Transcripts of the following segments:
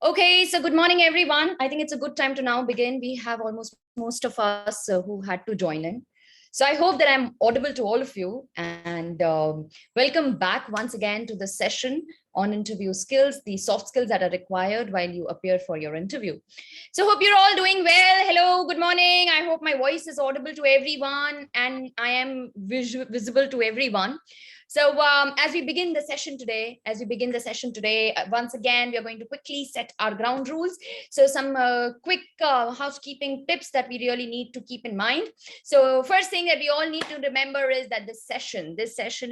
Okay, so good morning, everyone. I think it's a good time to now begin. We have almost most of us who had to join in. So I hope that I'm audible to all of you. And welcome back once again to the session on interview skills, the soft skills that are required while you appear for your interview. So hope you're all doing well. Hello, good morning. I hope my voice is audible to everyone and I am visible to everyone. So as we begin the session today, once again, we are going to quickly set our ground rules. So some quick housekeeping tips that we really need to keep in mind. So first thing that we all need to remember is that this session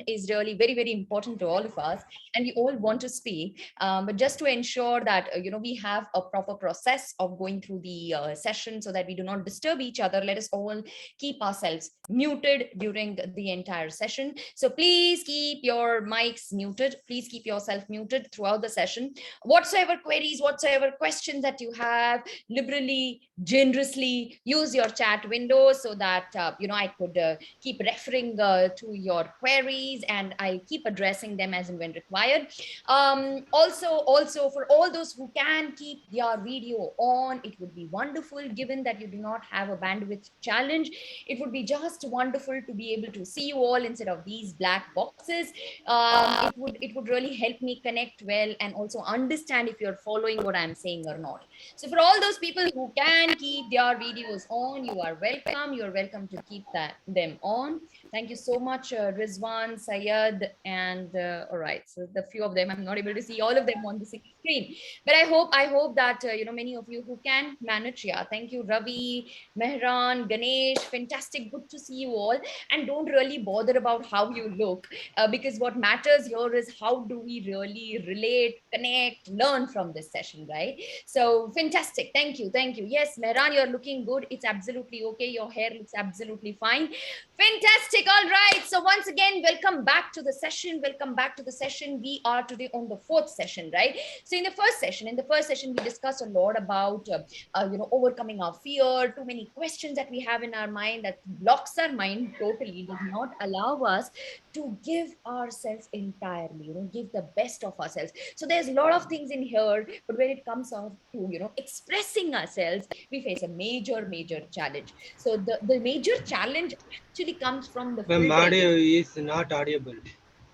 is really very, very important to all of us, and we all want to speak. But just to ensure that we have a proper process of going through the session, so that we do not disturb each other, let us all keep ourselves muted during the entire session. So please keep your mics muted. Please keep yourself muted throughout the session. Whatsoever queries, whatsoever questions that you have, liberally, generously use your chat window so that I could keep referring to your queries, and I keep addressing them as and when required. Also, for all those who can keep their video on, it would be wonderful. Given that you do not have a bandwidth challenge, it would be just wonderful to be able to see you all instead of these black boxes. It would really help me connect well and also understand if you're following what I'm saying or not. So for all those people who can keep their videos on, you are welcome. You're welcome to keep them on. Thank you so much, Rizwan, Sayed, and all right. So the few of them, I'm not able to see all of them on the screen, but I hope that many of you who can manage. Yeah, thank you, Ravi, Mehran, Ganesh. Fantastic, good to see you all. And don't really bother about how you look, because what matters here is how do we really relate, connect, learn from this session, right? So fantastic. Thank you. Yes, Mehran, you're looking good. It's absolutely okay. Your hair looks absolutely fine. Fantastic. All right. So once again, welcome back to the session. Welcome back to the session. We are today on the fourth session, right? So in the first session, we discussed a lot about overcoming our fear. Too many questions that we have in our mind that blocks our mind totally, does not allow us to give ourselves entirely, give the best of ourselves. So there's a lot of things in here, but when it comes on to expressing ourselves, we face a major challenge. So the major challenge actually comes from the Ma'am, filtering. audio is not audible.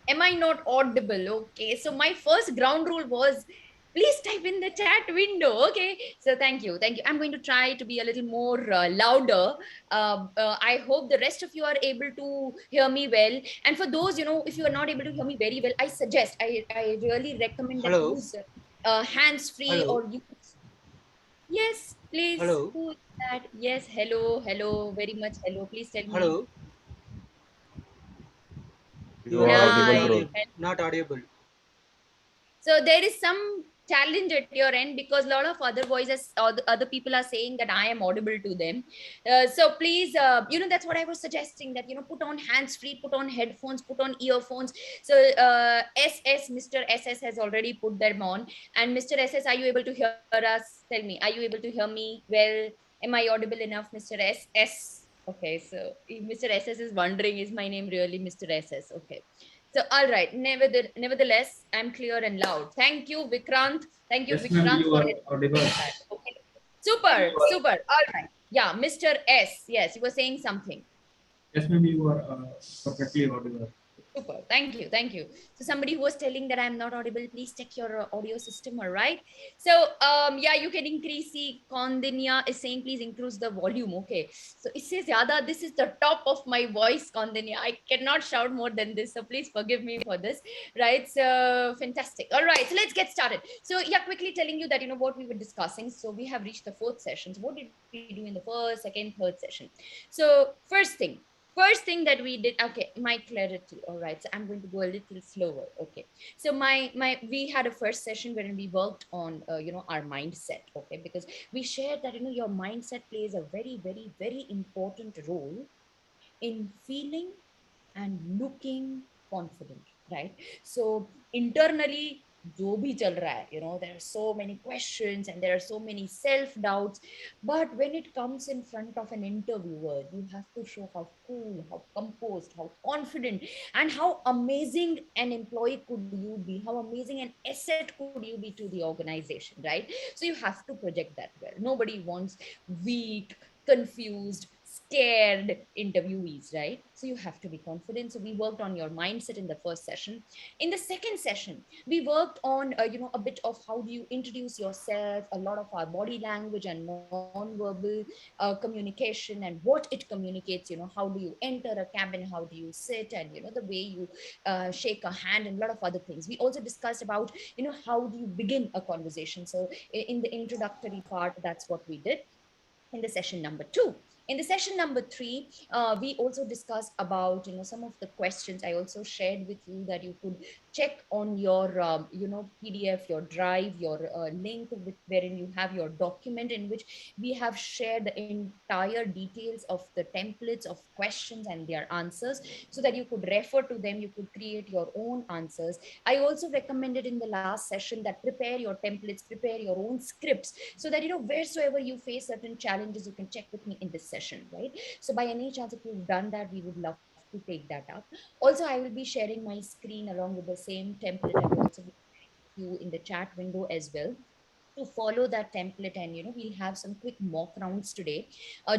Am I not audible? Okay, so my first ground rule was, please type in the chat window. Okay, so thank you. I'm going to try to be a little more louder. I hope the rest of you are able to hear me well. And for those, if you are not able to hear me very well, I really recommend that Hello, use hands free, hello, or use. Yes, please. hello, Who is that? Yes, hello, very much hello. Please tell me. hello. You Your are voice is audible, Hi. bro. not audible. So there is some challenge at your end, because a lot of other voices or the other people are saying that I am audible to them. So please, that's what I was suggesting, that put on hands free, put on headphones, put on earphones. So Mr. SS has already put them on. And Mr. SS, are you able to hear us? Tell me, are you able to hear me well? Am I audible enough, Mr. SS? Okay, so if Mr. SS is wondering, is my name really Mr. SS? Okay. So, all right. Nevertheless, I'm clear and loud. Thank you, Vikrant. Thank you, Yes, ma'am, Vikrant, you for are audible. admitting that. Okay. Super. All right. Yeah, Mr. S. Yes, you were saying something. Yes, ma'am, you are perfectly audible. Super. Thank you. So somebody who was telling that I'm not audible, please check your audio system. All right. So yeah, you can increase. See, Kondinya is saying please increase the volume. Okay. So it says Yada, this is the top of my voice, Kondinya. I cannot shout more than this. So please forgive me for this. Right. So fantastic. All right. So let's get started. So yeah, quickly telling you that what we were discussing. So we have reached the fourth session. So what did we do in the first, second, third session? So first thing that we did, okay, my clarity. All right, so I'm going to go a little slower. Okay, so my we had a first session wherein we worked on our mindset. Okay, because we shared that your mindset plays a very important role in feeling and looking confident, right? So internally, जो भी चल रहा है, there are so many questions and there are so many self doubts, but when it comes in front of an interviewer, you have to show how cool, how composed, how confident, and how amazing an employee could you be, how amazing an asset could you be to the organization, right? So you have to project that well. Nobody wants weak, confused, scared interviewees, right? So you have to be confident. So we worked on your mindset in the first session. In the second session, we worked on a bit of how do you introduce yourself, a lot of our body language and non-verbal communication and what it communicates. How do you enter a cabin, how do you sit, and the way you shake a hand, and a lot of other things. We also discussed about how do you begin a conversation. So in the introductory part, that's what we did in the session number 2. In the session number 3, we also discussed about some of the questions. I also shared with you that you could check on your PDF, your drive, your link wherein you have your document, in which we have shared the entire details of the templates of questions and their answers, so that you could refer to them, you could create your own answers. I also recommended in the last session that prepare your templates, prepare your own scripts, so that wheresoever you face certain challenges, you can check with me in this session, right? So by any chance, if you've done that, we would love to take that up. Also, I will be sharing my screen along with the same template. I will also be you in the chat window as well to follow that template. And we'll have some quick mock rounds today,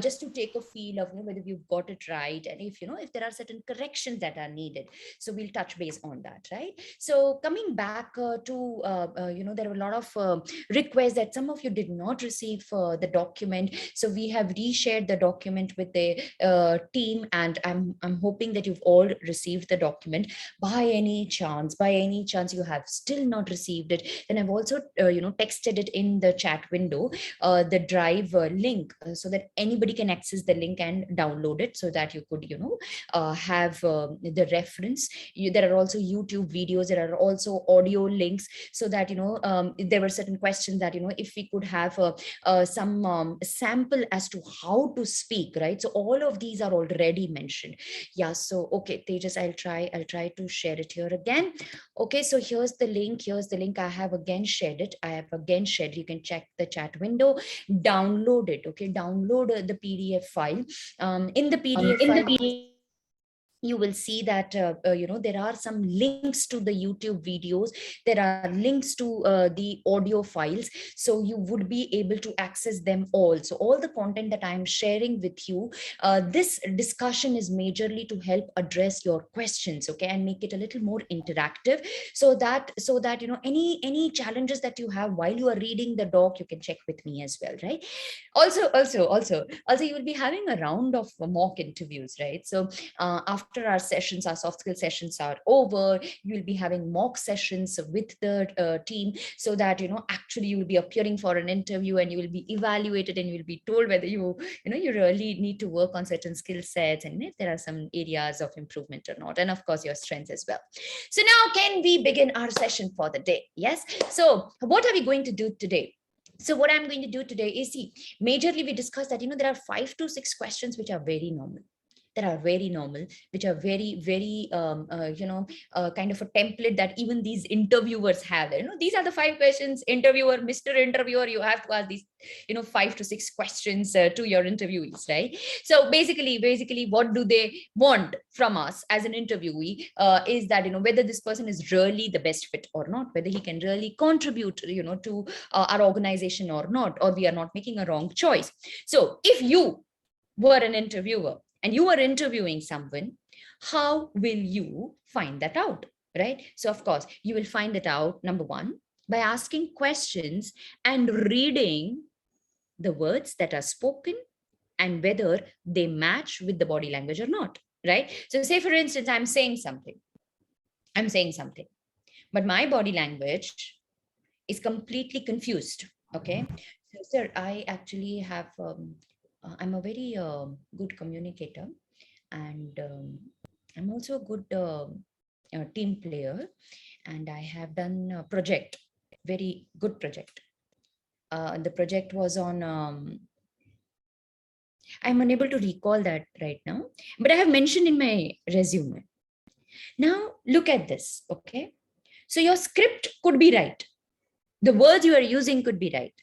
just to take a feel of whether you've got it right, and if there are certain corrections that are needed. So we'll touch base on that, right? So coming back to there were a lot of requests that some of you did not receive the document. So we have reshared the document with the team, and I'm hoping that you've all received the document. By any chance you have still not received it, then I've also texted it in the chat window, the drive link, so that anybody can access the link and download it, so that you could have the reference. There are also YouTube videos, there are also audio links, so that there were certain questions that if we could have some sample as to how to speak, right? So all of these are already mentioned. Yeah, so okay, Tejas, I'll try to share it here again. Okay, so here's the link. I have again shared it. You can check the chat window, download it. Okay, download the PDF file. In the PDF In the file, PDF. you will see that there are some links to the YouTube videos, there are links to the audio files, so you would be able to access them all. So all the content that I am sharing with you, this discussion is majorly to help address your questions, okay, and make it a little more interactive, so that any challenges that you have while you are reading the doc, you can check with me as well, right? Also, you will be having a round of mock interviews, right? So after our sessions, our soft skill sessions are over, you will be having mock sessions with the team, so that actually you will be appearing for an interview, and you will be evaluated, and you will be told whether you really need to work on certain skill sets, and if there are some areas of improvement or not, and of course your strengths as well. So now, can we begin our session for the day? Yes. So what are we going to do today? So what I'm going to do today is, see, majorly we discussed that there are 5 to 6 questions which are very normal, which are very, very kind of a template that even these interviewers have. These are the 5 questions. Interviewer, Mr. Interviewer, you have to ask these 5 to 6 questions to your interviewees, right? So basically what do they want from us as an interviewee, is that whether this person is really the best fit or not, whether he can really contribute to our organization or not, or we are not making a wrong choice. So if you were an interviewer and you are interviewing someone, how will you find that out, right? So of course, you will find it out, number one, by asking questions and reading the words that are spoken, and whether they match with the body language or not, right? So say for instance, I'm saying something, but my body language is completely confused. Okay, so sir, I actually have I'm a very good communicator, and I'm also a good team player, and I have done a project, very good project. The project was on I'm unable to recall that right now, but I have mentioned in my resume. Now look at this, okay? So your script could be right. The words you are using could be right,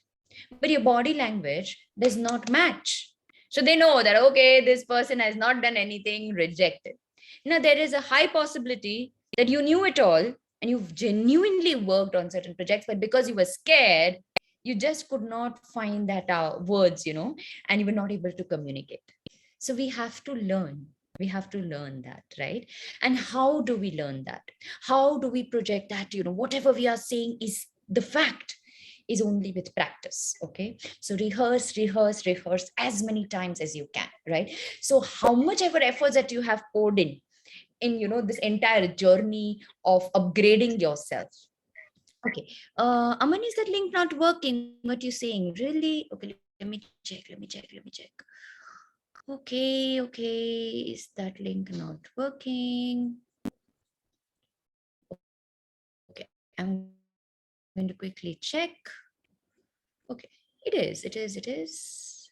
but your body language does not match. So they know that, okay, this person has not done anything, rejected. Now, there is a high possibility that you knew it all and you've genuinely worked on certain projects, but because you were scared, you just could not find that words, and you were not able to communicate. So we have to learn. We have to learn that, right? And how do we learn that? How do we project that, whatever we are saying is the fact, is only with practice. Okay. So rehearse as many times as you can, right? So how much ever efforts that you have poured in this entire journey of upgrading yourself. Okay. Aman, is that link not working? What you saying? Really? Okay, let me check. Okay. Is that link not working? Okay, I'm going to quickly check. Okay, it is.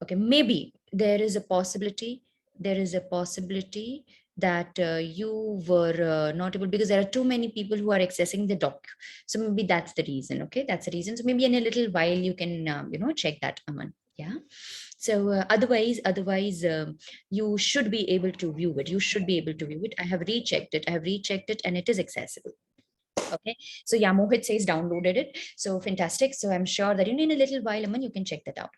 Okay, maybe there is a possibility that you were not able, because there are too many people who are accessing the doc. So maybe that's the reason. Okay, that's the reason. So maybe in a little while you can check that, Aman. Yeah. So otherwise you should be able to view it. I have rechecked it and it is accessible. Okay, so yeah, Mohit says downloaded it. So fantastic. So I'm sure that in a little while, Aman, you can check that out.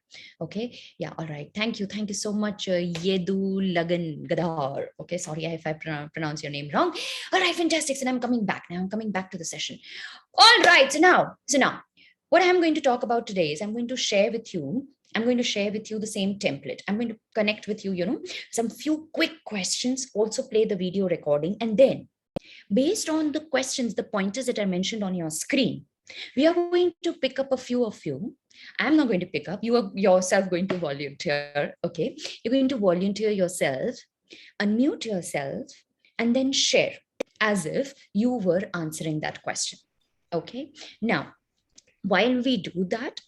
Okay, yeah, all right. Thank you so much, Yedu Lagan Gadar. Okay, sorry if I pronounce your name wrong. All right, fantastic. So now I'm coming back. To the session. All right, so now, what I'm going to talk about today is I'm going to share with you the same template. I'm going to connect with you, some few quick questions, also play the video recording, and then based on the questions, the pointers that are mentioned on your screen, we are going to pick up a few of you. I'm not going to pick up, you are yourself going to volunteer. Okay, you're going to volunteer yourself, unmute yourself, and then share as if you were answering that question. Okay, now while we do that,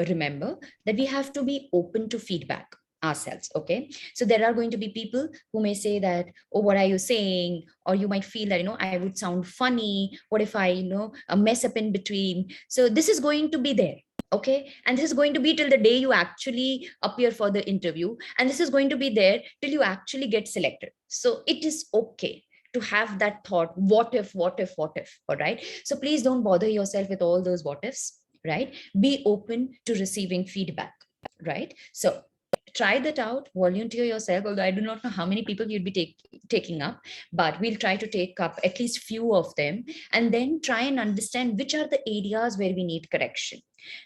remember that we have to be open to feedback ourselves. Okay, so there are going to be people who may say that, oh, what are you saying? Or you might feel that, I would sound funny, what if I mess up in between? So this is going to be there. Okay, and this is going to be till the day you actually appear for the interview, and this is going to be there till you actually get selected. So it is okay to have that thought, what if. All right, so please don't bother yourself with all those what ifs, right? Be open to receiving feedback, right? So try that out, volunteer yourself, although I do not know how many people you'd be taking up, but we'll try to take up at least few of them, and then try and understand which are the areas where we need correction.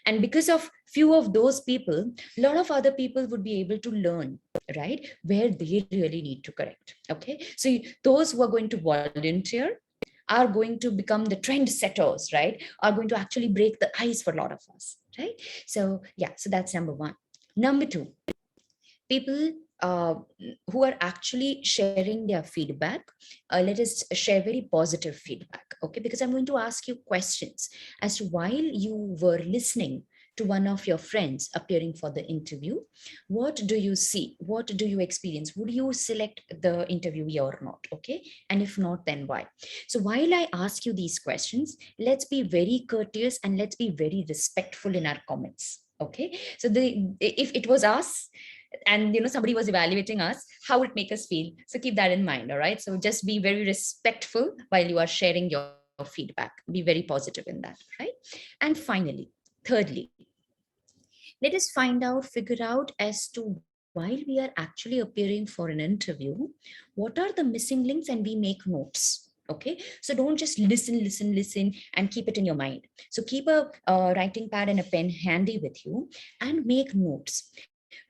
And because of few of those people, a lot of other people would be able to learn, right, where they really need to correct. Okay, so those who are going to volunteer are going to become the trend setters, right? Are going to actually break the ice for a lot of us, right? So yeah, so that's number one. Number two, people who are actually sharing their feedback, let us share very positive feedback. Okay, because I'm going to ask you questions as to while you were listening to one of your friends appearing for the interview, what do you see? What do you experience? Would you select the interviewee or not? Okay, and if not, then why? So while I ask you these questions, let's be very courteous and let's be very respectful in our comments. Okay, so if it was us and somebody was evaluating us, how would it make us feel? So keep that in mind. All right, so just be very respectful while you are sharing your feedback. Be very positive in that, right? And finally, thirdly, let us figure out as to, while we are actually appearing for an interview, what are the missing links, and we make notes. Okay, so don't just listen and keep it in your mind. So keep a writing pad and a pen handy with you and make notes.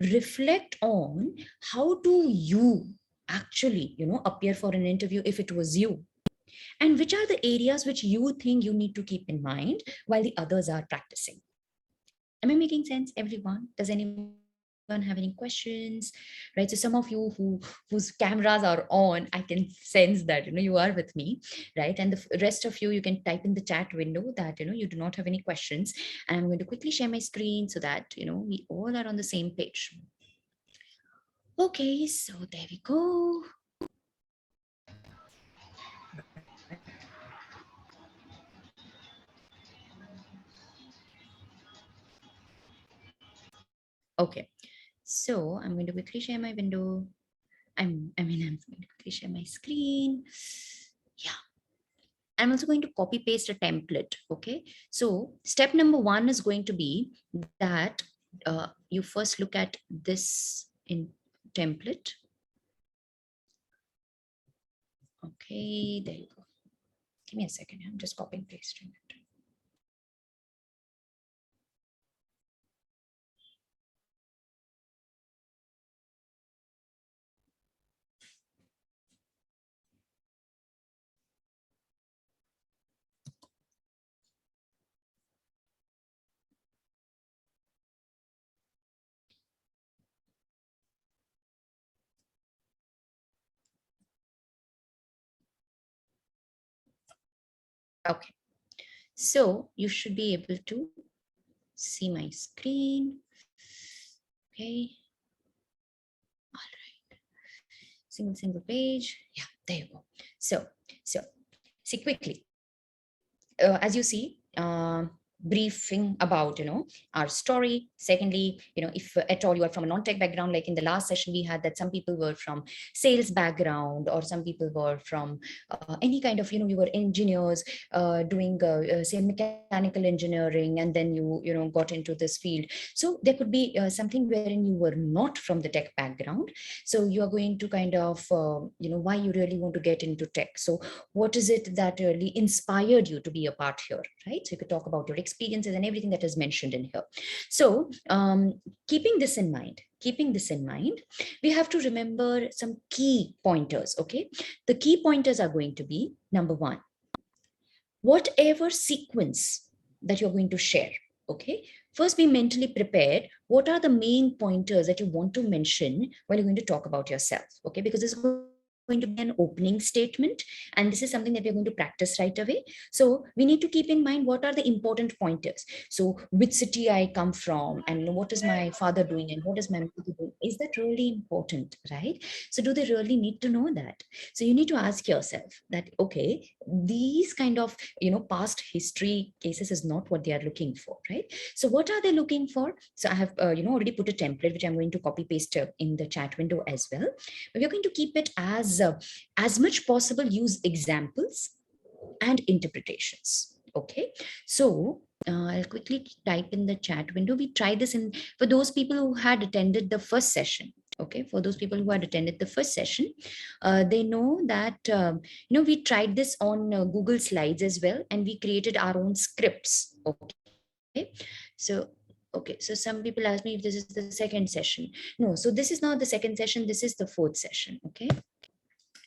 Reflect on how do you actually appear for an interview if it was you, and which are the areas which you think you need to keep in mind while the others are practicing. Am I making sense, everyone? Does anyone have any questions? Right, so some of you whose cameras are on, I can sense that you are with me, right? And the rest of you can type in the chat window that you do not have any questions, and I'm going to quickly share my screen so that we all are on the same page. Okay, so there we go. Okay. So I'm going to quickly share my window. I'm going to quickly share my screen. Yeah. I'm also going to copy paste a template. Okay. So step number 1 is going to be that you first look at this in template. Okay, there you go. Give me a second. I'm just copying pasting it. Okay. So you should be able to see my screen. Okay. All right. Single page. Yeah, there you go. So see quickly. As you see, briefing about our story. Secondly, if at all you are from a non-tech background, like in the last session we had that some people were from sales background, or some people were from any kind of we were engineers doing say mechanical engineering, and then you got into this field. So there could be something wherein you were not from the tech background, so you are going to kind of why you really want to get into tech. So what is it that really inspired you to be a part here, right? So you could talk about your experiences and everything that is mentioned in here. So keeping this in mind, we have to remember some key pointers. Okay, the key pointers are going to be: number 1, whatever sequence that you're going to share. Okay, first be mentally prepared. What are the main pointers that you want to mention while you're going to talk about yourself? Okay, because this is going to be an opening statement, and this is something that we're going to practice right away. So we need to keep in mind what are the important pointers. So which city I come from, and what is my father doing, and what is my mother doing. Is that really important, right? So do they really need to know that? So you need to ask yourself that, okay, these kind of past history cases is not what they are looking for, right? So what are they looking for? So I have already put a template which I'm going to copy paste in the chat window as well. But we're going to keep it as much possible, use examples and interpretations. Okay, so I'll quickly type in the chat window. We try this in for those people who had attended the first session. Okay, for those people who had attended the first session, they know that we tried this on Google Slides as well, and we created our own scripts. Okay, so okay, so some people ask me if this is the second session. No, so this is not the second session, this is the fourth session. Okay,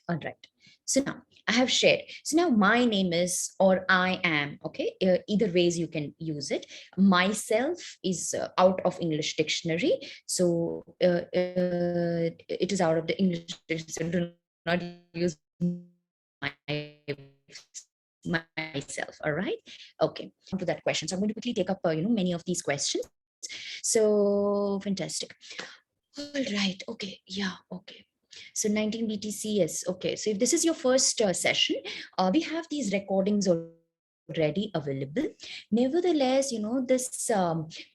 all right. So now I have shared. So now my name is, or I am, okay? Either ways you can use it. Myself is out of English dictionary. So it is out of the English dictionary. So do not use myself, all right? Okay, on to that question. So I'm going to quickly take up, many of these questions. So fantastic. All right, okay, yeah, okay. So 19 BTCs. Okay, so if this is your first session, we have these recordings already available. Nevertheless, this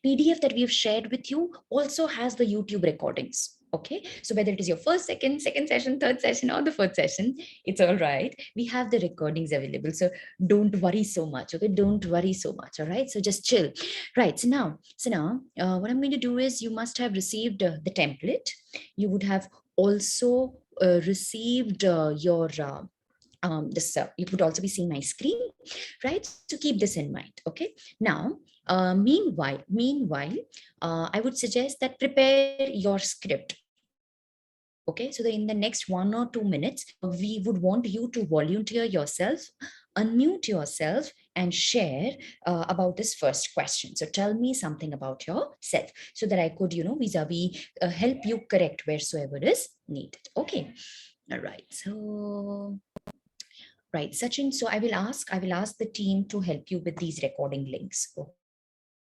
PDF that we've shared with you also has the YouTube recordings. Okay, so whether it is your first, second session, third session, or the fourth session, it's all right. We have the recordings available. So don't worry so much. Okay, don't worry so much. All right, so just chill. Right. So now, what I'm going to do is you must have received the template. You would have also received your this you could also be seeing my screen, right? So keep this in mind. Okay, now meanwhile I would suggest that prepare your script. Okay, so in the next 1 or 2 minutes we would want you to volunteer yourself, unmute yourself, and share about this first question. So tell me something about yourself so that I could vis-a-vis help you correct wheresoever is needed. Okay, all right. So right, Sachin, so I will ask the team to help you with these recording links.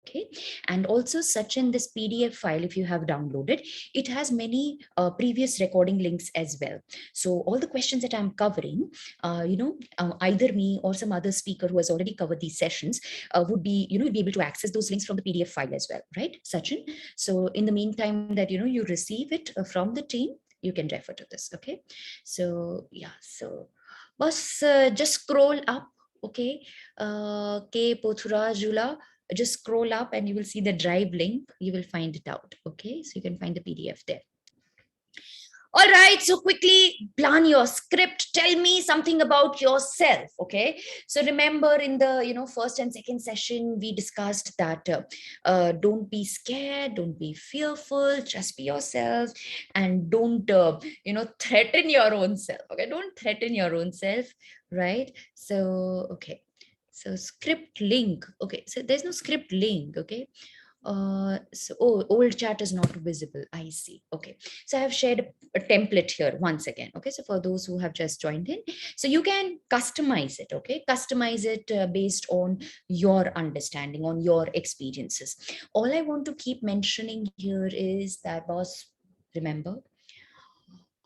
Okay, and also Sachin, this PDF file, if you have downloaded, it has many previous recording links as well. So all the questions that I'm covering, either me or some other speaker who has already covered these sessions would be, be able to access those links from the PDF file as well, right, Sachin? So in the meantime that, you receive it from the team, you can refer to this. Okay, so yeah, so just scroll up. Okay, K Pothura Jula, just scroll up and you will see the drive link. You will find it out. Okay, so you can find the PDF there. All right, so quickly plan your script. Tell me something about yourself. Okay, so remember in the first and second session we discussed that don't be scared, don't be fearful, just be yourself, and don't threaten your own self. Okay, don't threaten your own self, right? So okay, so script link. Okay, so there's no script link. Okay, old chat is not visible. I see. Okay, so I have shared a template here once again. Okay, so for those who have just joined in, so you can customize it. Okay, customize it based on your understanding, on your experiences. All I want to keep mentioning here is that, boss, remember,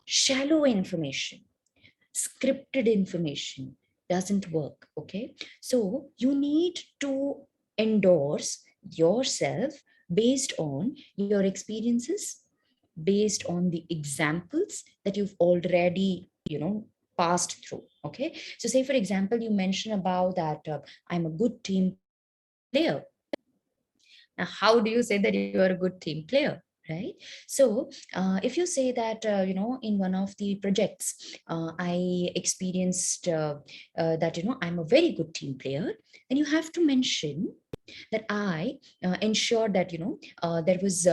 shallow information, scripted information doesn't work. Okay, so you need to endorse yourself based on your experiences, based on the examples that you've already passed through. Okay, so say for example you mention about that I'm a good team player. Now how do you say that you are a good team player, right? So if you say that in one of the projects I experienced that I'm a very good team player, then you have to mention that I ensured that there was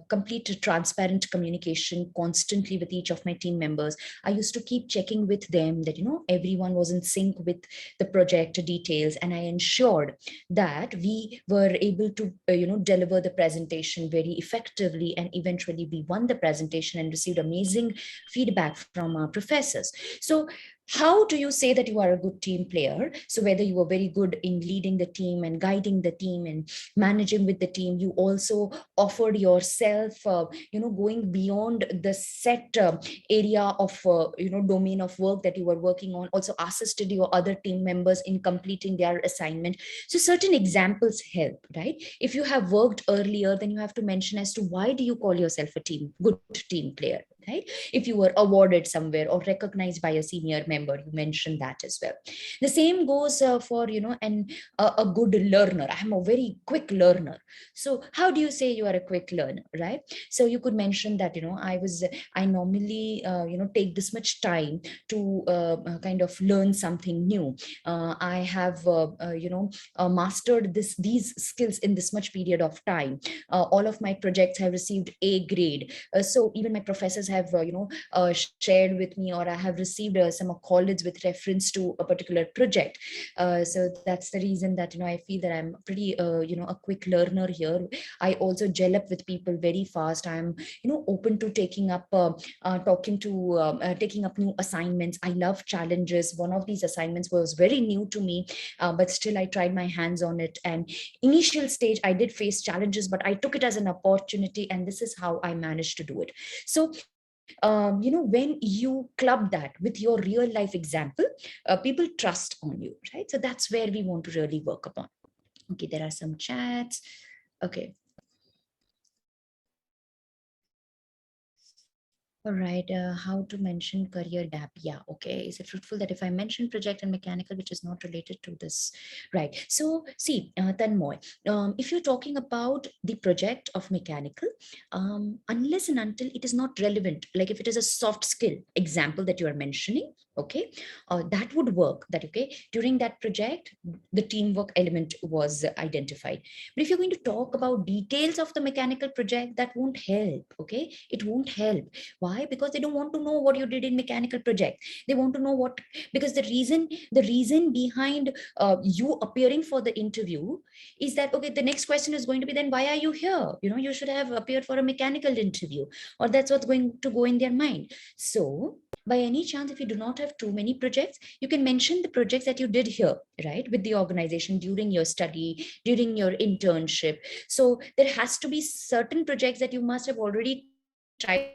complete transparent communication constantly with each of my team members. I used to keep checking with them that everyone was in sync with the project details, and I ensured that we were able to deliver the presentation very effectively, and eventually we won the presentation and received amazing feedback from our professors. So how do you say that you are a good team player? So whether you are very good in leading the team and guiding the team and managing with the team, you also offered yourself going beyond the set area of domain of work that you were working on, also assisted your other team members in completing their assignment. So certain examples help, right? If you have worked earlier, then you have to mention as to why do you call yourself a good team player, right? If you were awarded somewhere or recognized by a senior member, you mentioned that as well. The same goes for a good learner. I'm a very quick learner. So how do you say you are a quick learner, right? So you could mention that I normally take this much time to kind of learn something new. I have mastered these skills in this much period of time. All of my projects have received A grade. So even my professors have shared with me, or I have received some accolades with reference to a particular project. So that's the reason that I feel that I'm pretty a quick learner here. I also gel up with people very fast. I'm open to taking up taking up new assignments. I love challenges. One of these assignments was very new to me, but still I tried my hands on it, and initial stage I did face challenges, but I took it as an opportunity, and this is how I managed to do it. So when you club that with your real life example, people trust on you, right? So that's where we want to really work upon. Okay, there are some chats. Okay. All right, how to mention career gap? Yeah, okay. Is it fruitful that if I mention project and mechanical, which is not related to this? Right. So see, Tanmoy, if you're talking about the project of mechanical, unless and until it is not relevant, like if it is a soft skill example that you are mentioning, okay, that would work. That okay, during that project, the teamwork element was identified. But if you're going to talk about details of the mechanical project, that won't help. Okay, it won't help. Why? Why? Because they don't want to know what you did in mechanical project. They want to know what, because the reason behind you appearing for the interview is that, okay, the next question is going to be, then why are you here? You should have appeared for a mechanical interview, or that's what's going to go in their mind. So by any chance, if you do not have too many projects, you can mention the projects that you did here, right, with the organization during your study, during your internship. So there has to be certain projects that you must have already tried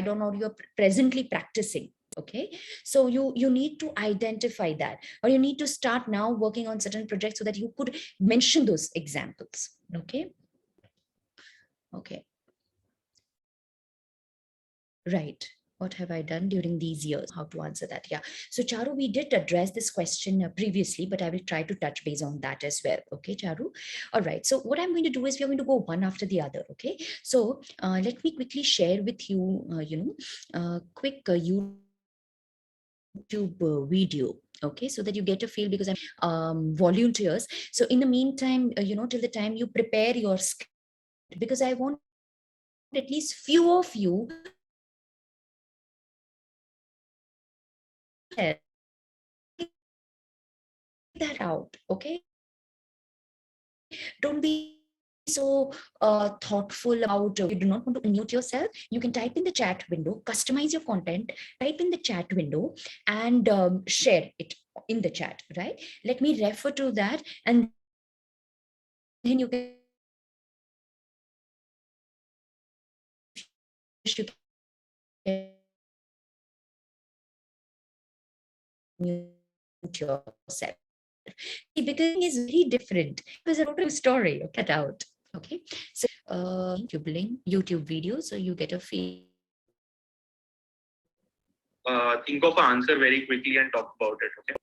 on, or you're presently practicing. Okay, so you need to identify that, or you need to start now working on certain projects so that you could mention those examples. Okay. Okay. Right. What have I done during these years? How to answer that? Yeah. So Charu, we did address this question previously, but I will try to touch base on that as well. Okay, Charu. All right. So what I'm going to do is we're going to go one after the other. Okay. So let me quickly share with you, quick YouTube video. Okay, so that you get a feel, because I'm volunteers. So in the meantime, till the time you prepare your script, because I want at least few of you that out. Okay, don't be so thoughtful about, you do not want to unmute yourself. You can type in the chat window, customize your content, type in the chat window, and share it in the chat. Right, let me refer to that, and then you can mute yourself. Because is very different. Because a total story. Cut out. Okay. So YouTube video, so you get a feel. Think of an answer very quickly and talk about it. Okay.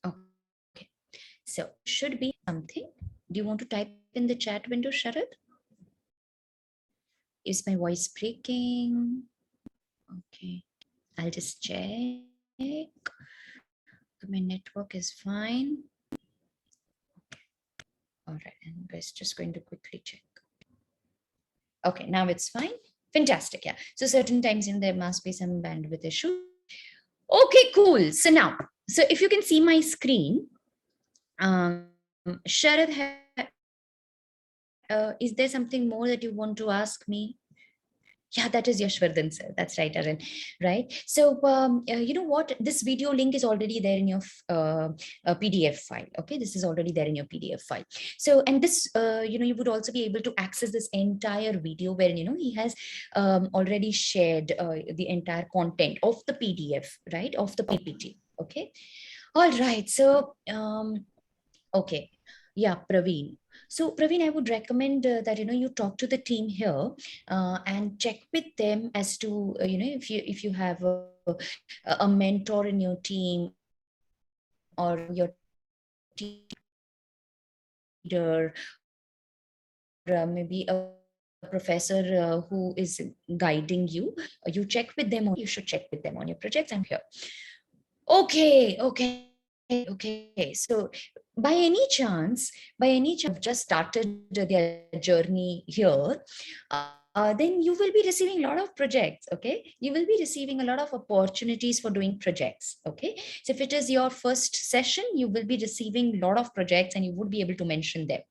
Okay. So should be something. Do you want to type in the chat window, Sharad? Is my voice breaking? Okay. I'll just check. My network is fine. All right. And we're just going to quickly check. Okay, now it's fine. Fantastic. Yeah. So certain times there must be some bandwidth issue. Okay, cool. So now, so if you can see my screen, Sharad, is there something more that you want to ask me? Yeah, that is Yashvardhan, sir. That's right, Arun. Right. So, you know what? This video link is already there in your PDF file. Okay, this is already there in your PDF file. So, and this, you would also be able to access this entire video wherein, he has already shared the entire content of the PDF, right, of the PPT. Okay. All right. So, okay. Yeah, Praveen. So Praveen, I would recommend that you talk to the team here and check with them as to if you have a mentor in your team, or your leader, maybe a professor who is guiding you. You check with them, or you should check with them on your projects. I'm here. Okay, okay. So by any chance, just started their journey here, then you will be receiving a lot of projects. Okay, you will be receiving a lot of opportunities for doing projects. Okay, so if it is your first session, you will be receiving a lot of projects, and you would be able to mention them.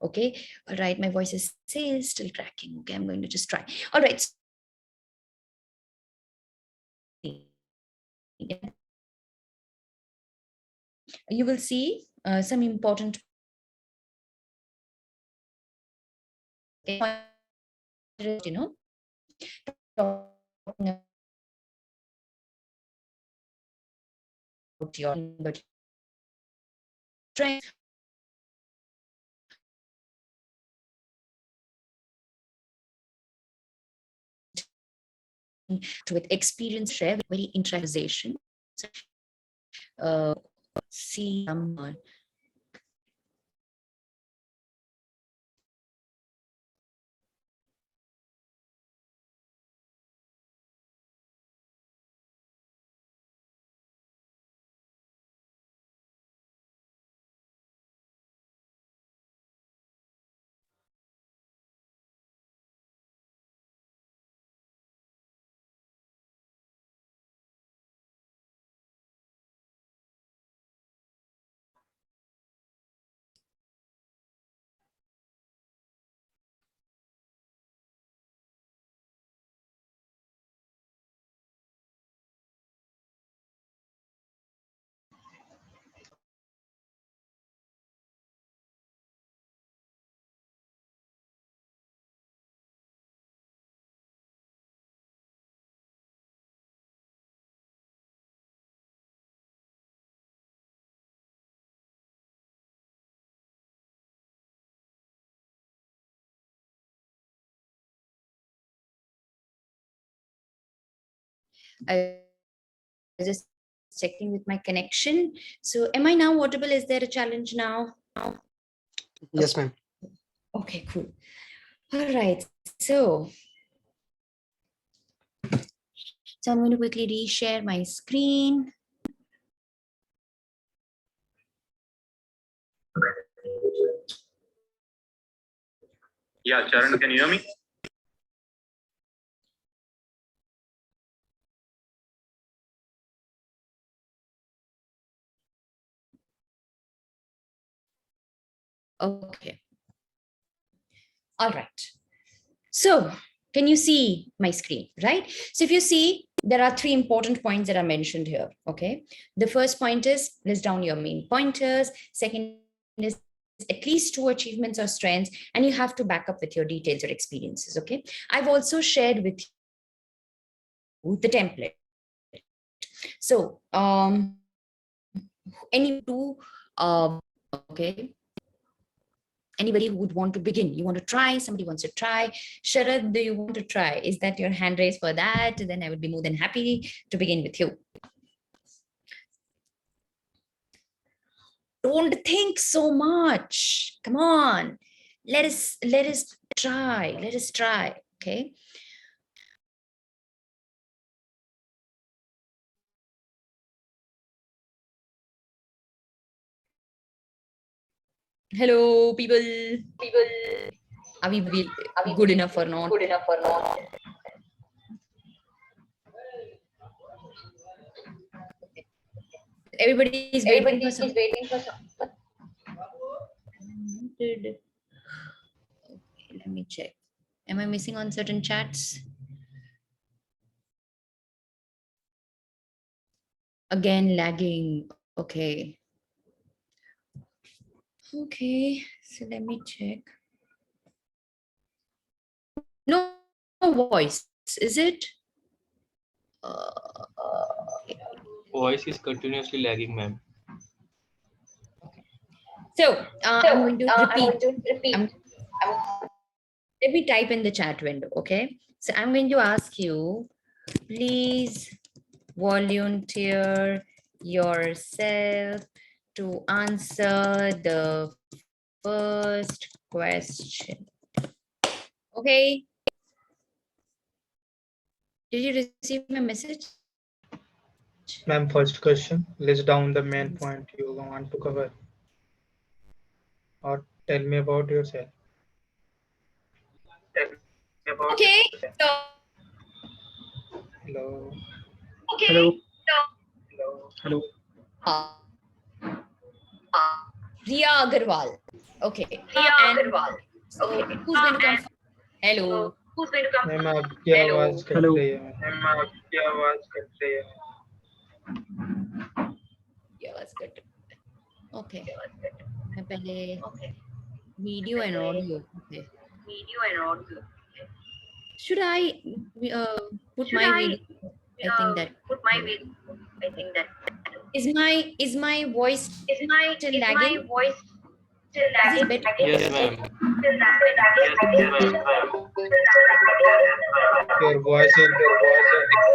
Okay, all right. My voice is still cracking. Okay, I'm going to just try. All right. You will see some important talking about your strength, with experience, share very interaction. See some I was just checking with my connection. So am I now audible? Is there a challenge now? Yes, ma'am. Okay, cool. All right. So I'm going to quickly reshare my screen. Yeah, Charan, can you hear me? Okay. All right. So can you see my screen, right? So if you see, there are three important points that are mentioned here, okay? The first point is list down your main pointers. Second is at least two achievements or strengths, and you have to back up with your details or experiences, okay? I've also shared with you the template. So any two, okay, anybody who would want to begin, you want to try, somebody wants to try. Sharad, do you want to try? Is that your hand raised for that? Then I would be more than happy to begin with you. Don't think so much. Come on. Let us try. Let us try. Okay. Hello, people. Are we good enough or not? Everybody is waiting for some. Okay, let me check. Am I missing on certain chats? Again, lagging. Okay. Okay, so let me check. No voice, is it? Voice is continuously lagging, ma'am. So I'm going to repeat. Let me type in the chat window, okay? So I'm going to ask you, please volunteer yourself to answer the first question. Okay. Did you receive my message? Ma'am, first question, list down the main point you want to cover. Or tell me about yourself. Okay. So, Hello. okay. Hello. Uh, Riya Agarwal. Okay. And so who's going to come first? Hello. Ma'am आपकी आवाज cut रही है Yeah, that's good. Okay. मैं पहले video and audio. Okay. Should I put my video? I think that is my voice still lagging? Is this better? Yes, ma'am. your voice is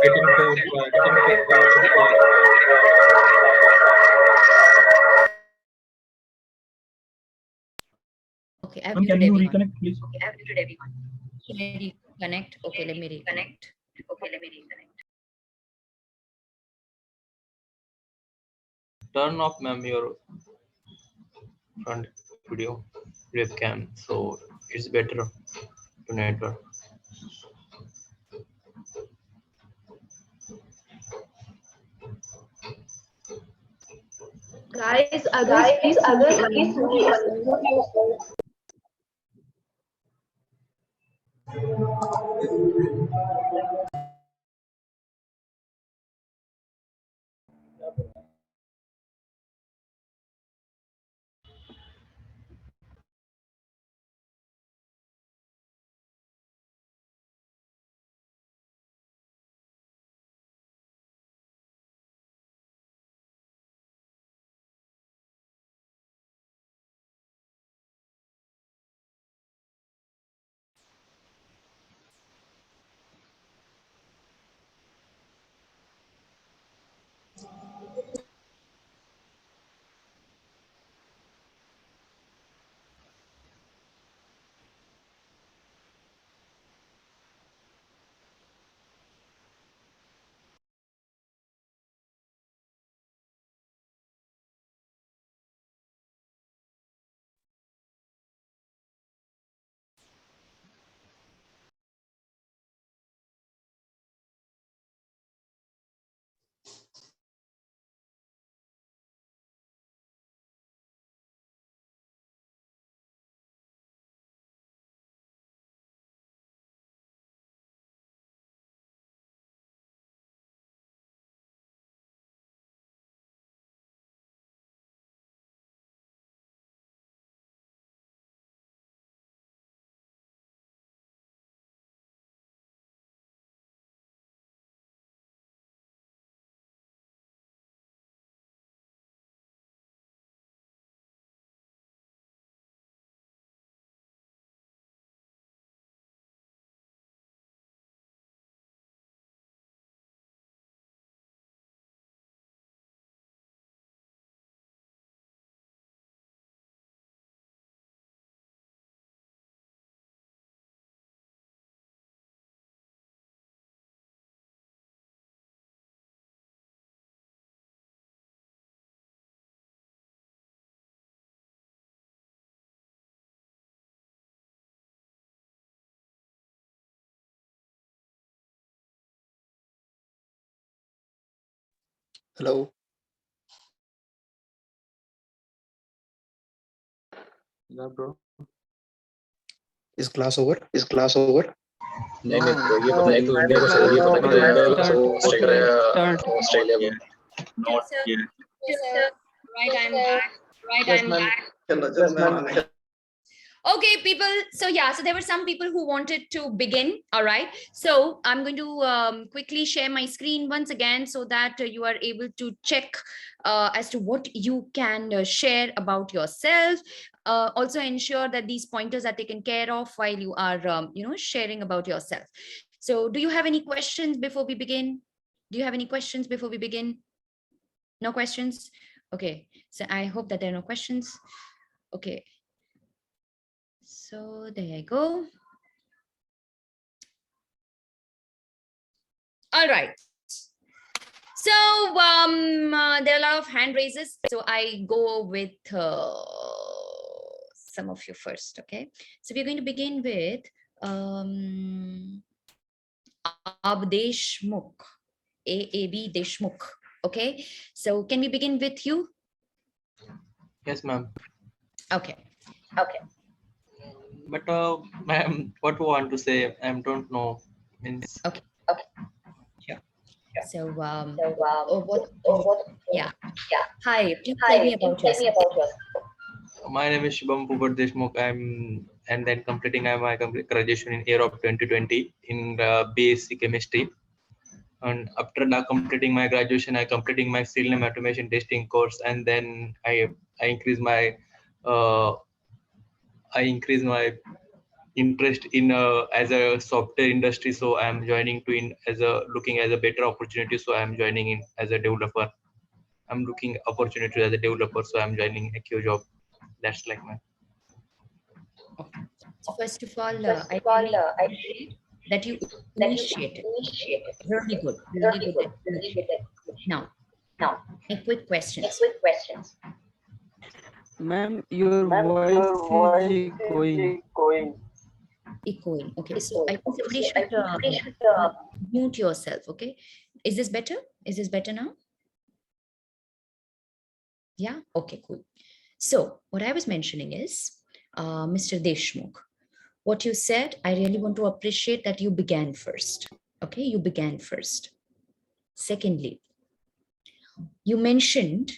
getting too Okay, I've Ma'am, muted can you everyone. reconnect, please? Should I reconnect? Okay, let me reconnect. Turn off, ma'am, your front video webcam, so it's better to network. Guys, others, please Hello. Yeah, bro. Is class over? नहीं नहीं bro, ये No, पता है तो India का class ये पता है not तो yet इंडिया का start. ऑस्ट्रेलिया को Not yet. Right, I'm back. Right, I'm back. Okay, people. So yeah, so there were some people who wanted to begin. All right. So I'm going to quickly share my screen once again so that you are able to check as to what you can share about yourself. Also ensure that these pointers are taken care of while you are, sharing about yourself. So do you have any questions before we begin? Do you have any questions before we begin? No questions? Okay. So I hope that there are no questions. Okay. So there you go. All right. So there are a lot of hand raises. So I go with some of you first. Okay. So we're going to begin with Ab Deshmukh, A.A.B. Deshmukh. Okay. So can we begin with you? Yes, ma'am. Okay. But ma'am, what do you want to say? I don't know. Means So yeah. Hi. Please tell me about yourself. my name is Shubham Pupar Deshmukh. And then completing my graduation in year of 2020 in BSc chemistry. And after completing my graduation, I completing my serial name automation testing course, and then I increase my interest in as a software industry. So I am joining to in as a looking as a better opportunity. So I am joining in as a developer. I'm looking opportunity as a developer. So I'm joining a Q job. That's like my. So first of all, I really appreciate that you initiated. Really good. Really good. Now, a quick questions. Ma'am, your voice is echoing. Echoing. Okay. So I think somebody should mute yourself. Okay. Is this better? Is this better now? Yeah. Okay, cool. So what I was mentioning is, Mr. Deshmukh, what you said, I really want to appreciate that you began first. Okay, you began first. Secondly, you mentioned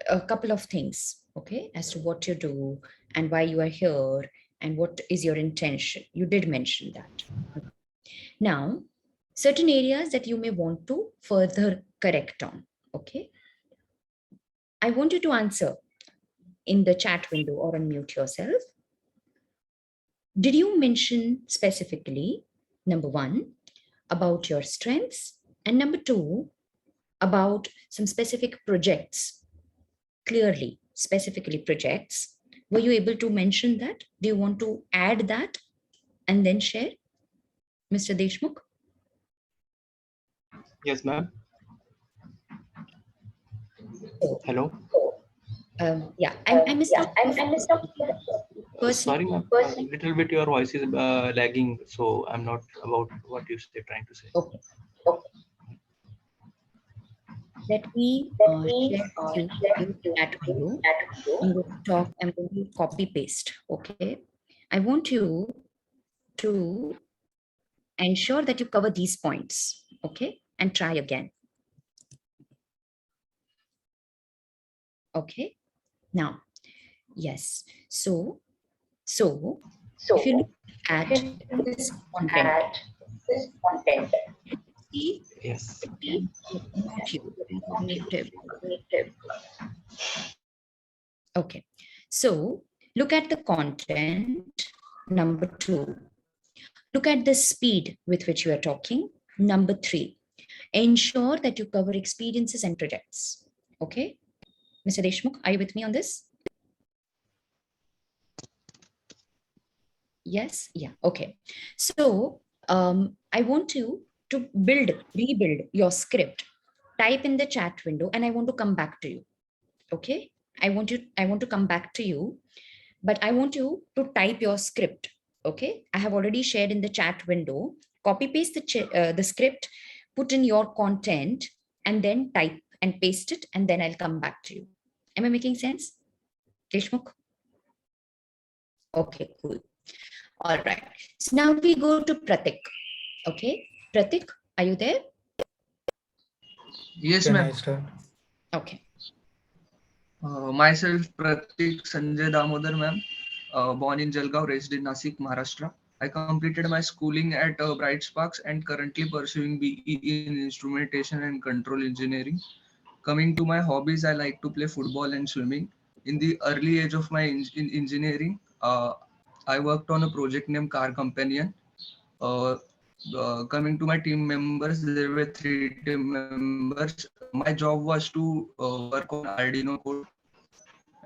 a couple of things, okay, as to what you do and why you are here and what is your intention. You did mention that. Okay. Now, certain areas that you may want to further correct on, okay. I want you to answer in the chat window or unmute yourself. Did you mention specifically, number one, about your strengths, and number two, about some specific projects, clearly, specifically projects? Were you able to mention that? Do you want to add that and then share, Mr. Deshmukh? Yes, ma'am. Hello. Yeah, I missed out. Sorry, ma'am. Little bit your voice is lagging, so I'm not about what you're trying to say. Okay. Let me share with you that window. I'm going to talk. I'm going to copy paste. Okay. I want you to ensure that you cover these points. Okay, and try again. Okay. Now, yes. So if you look at this content, see, Yes. Okay. So look at the content. Number two, look at the speed with which you are talking. Number three, ensure that you cover experiences and projects. Okay. Mr. Deshmukh, are you with me on this? Yes. Yeah. Okay. So I want you to rebuild your script. Type in the chat window, and I want to come back to you. Okay. I want to come back to you, but I want you to type your script. Okay. I have already shared in the chat window. Copy paste the script, put in your content, and then type and paste it, and then I'll come back to you. Am I making sense? Deshmukh? Okay, cool. All right. So now we go to Pratik. Okay, Pratik, are you there? Yes, Can I ma'am. start? Okay. Myself, Pratik Sanjay Damodar, ma'am. Born in Jalgaon, raised in Nasik, Maharashtra. I completed my schooling at Bright Sparks and currently pursuing BE in Instrumentation and Control Engineering. Coming to my hobbies, I like to play football and swimming. In the early age of my in engineering, I worked on a project named Car Companion. Coming to my team members, there were 3 team members. My job was to work on Arduino code.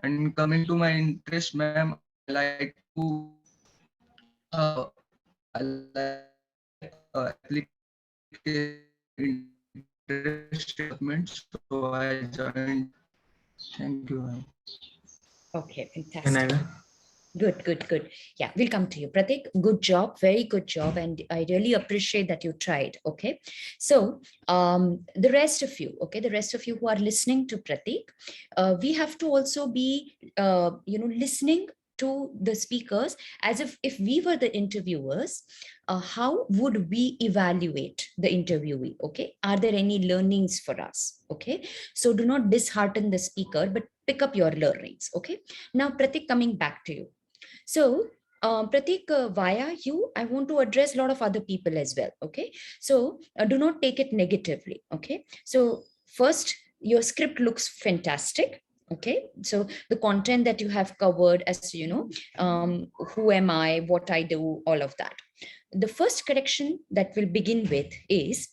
And coming to my interest, ma'am, I like to application interest development. So I joined. Thank you, ma'am. Okay, Can I? fantastic. Good. Yeah, we'll come to you. Pratik, good job, very good job. And I really appreciate that you tried. Okay. So the rest of you, okay, the rest of you who are listening to Pratik, we have to also be, listening to the speakers as if we were the interviewers. How would we evaluate the interviewee? Okay. Are there any learnings for us? Okay. So do not dishearten the speaker, but pick up your learnings. Okay. Now, Pratik, coming back to you. So, Pratik, via you, I want to address a lot of other people as well. Okay. So, do not take it negatively. Okay. So, first, your script looks fantastic. Okay. So, the content that you have covered, as you know, who am I, what I do, all of that. The first correction that we'll begin with is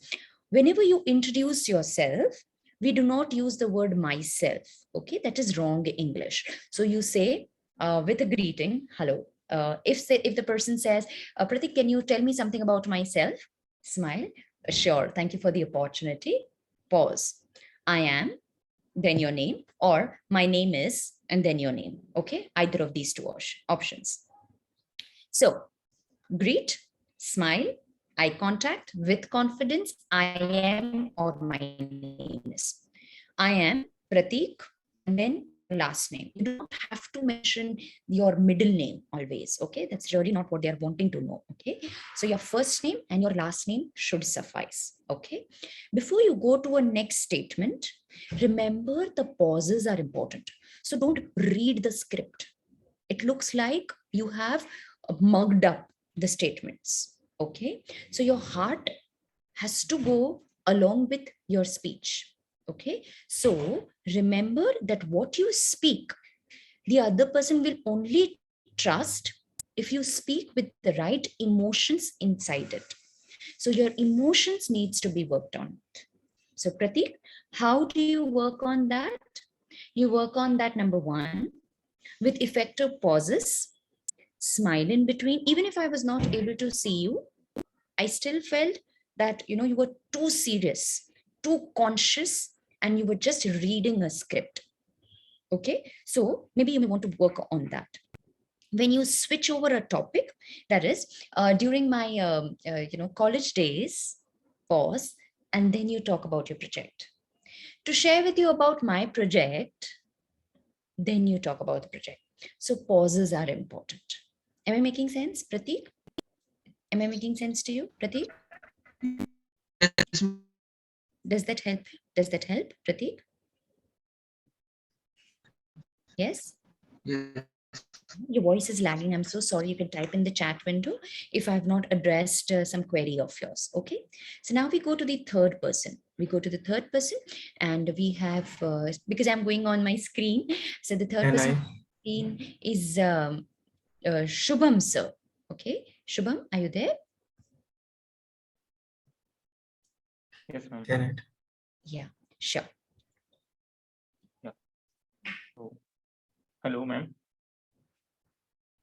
whenever you introduce yourself, we do not use the word myself. Okay. That is wrong English. So, you say, with a greeting, hello. If the person says, Pratik, can you tell me something about myself? Smile. Sure. Thank you for the opportunity. Pause. I am, then your name, or my name is, and then your name. Okay. Either of these two options. So greet, smile, eye contact with confidence. I am, or my name is. I am Pratik, and then last name. You don't have to mention your middle name always. Okay, that's really not what they are wanting to know. Okay, so your first name and your last name should suffice. Okay, before you go to a next statement, remember the pauses are important. So don't read the script. It looks like you have mugged up the statements. Okay, so your heart has to go along with your speech. Okay, so remember that what you speak, the other person will only trust if you speak with the right emotions inside it. So your emotions needs to be worked on. So Pratik, how do you work on that? You work on that, number one, with effective pauses, smile in between. Even if I was not able to see you, I still felt that, you were too serious, too conscious, and you were just reading a script. Okay, so maybe you may want to work on that. When you switch over a topic, that is, during my college days, pause, and then you talk about your project. To share with you about my project, then you talk about the project. So pauses are important. Am I making sense, Pratik? Am I making sense to you, Pratik? Yes, Does that help? Does that help, Pratik? Yes? yes. Your voice is lagging. I'm so sorry. You can type in the chat window if I have not addressed some query of yours. Okay. So now we go to the third person. We go to the third person and we have, because I'm going on my screen. So the third Can person I? screen is Shubham, sir. Okay. Shubham, are you there? Yes, ma'am. Can it? Yeah, sure. So, hello, ma'am.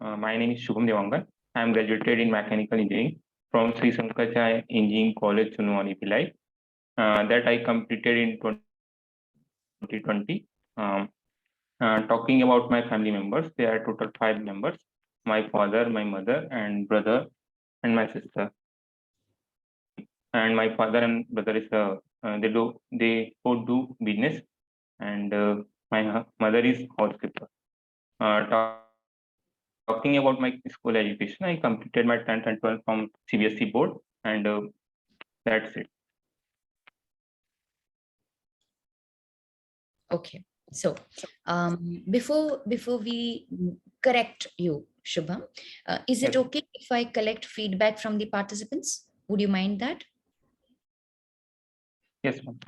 My name is Shubham Devangan. I am graduated in mechanical engineering from Sri Sankaracharya Engineering College, Chunwani, Bhilai. That I completed in 2020. Talking about my family members, there are total 5 members: my father, my mother, and brother, and my sister. and my father and brother is they both do business, and my mother is housekeeper. Talking about my school education, I completed my 10th and 12th from CBSE board, and that's it. Okay, so before we correct you, Shubham, is it Yes. okay if I collect feedback from the participants? Would you mind that? Yes, ma'am.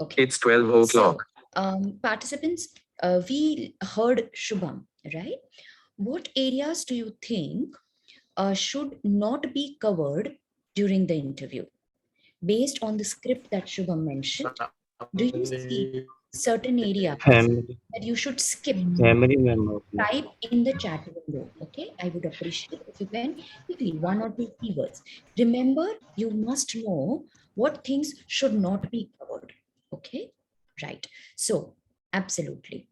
Okay. It's 12 o'clock. So, participants, we heard Shubham, right? What areas do you think should not be covered during the interview? Based on the script that Shubham mentioned, do you see certain areas that you should skip? Family member. Type in the chat window. Okay, I would appreciate if you can quickly 1 or 2 keywords. Remember, you must know what things should not be covered. Okay, right. So, absolutely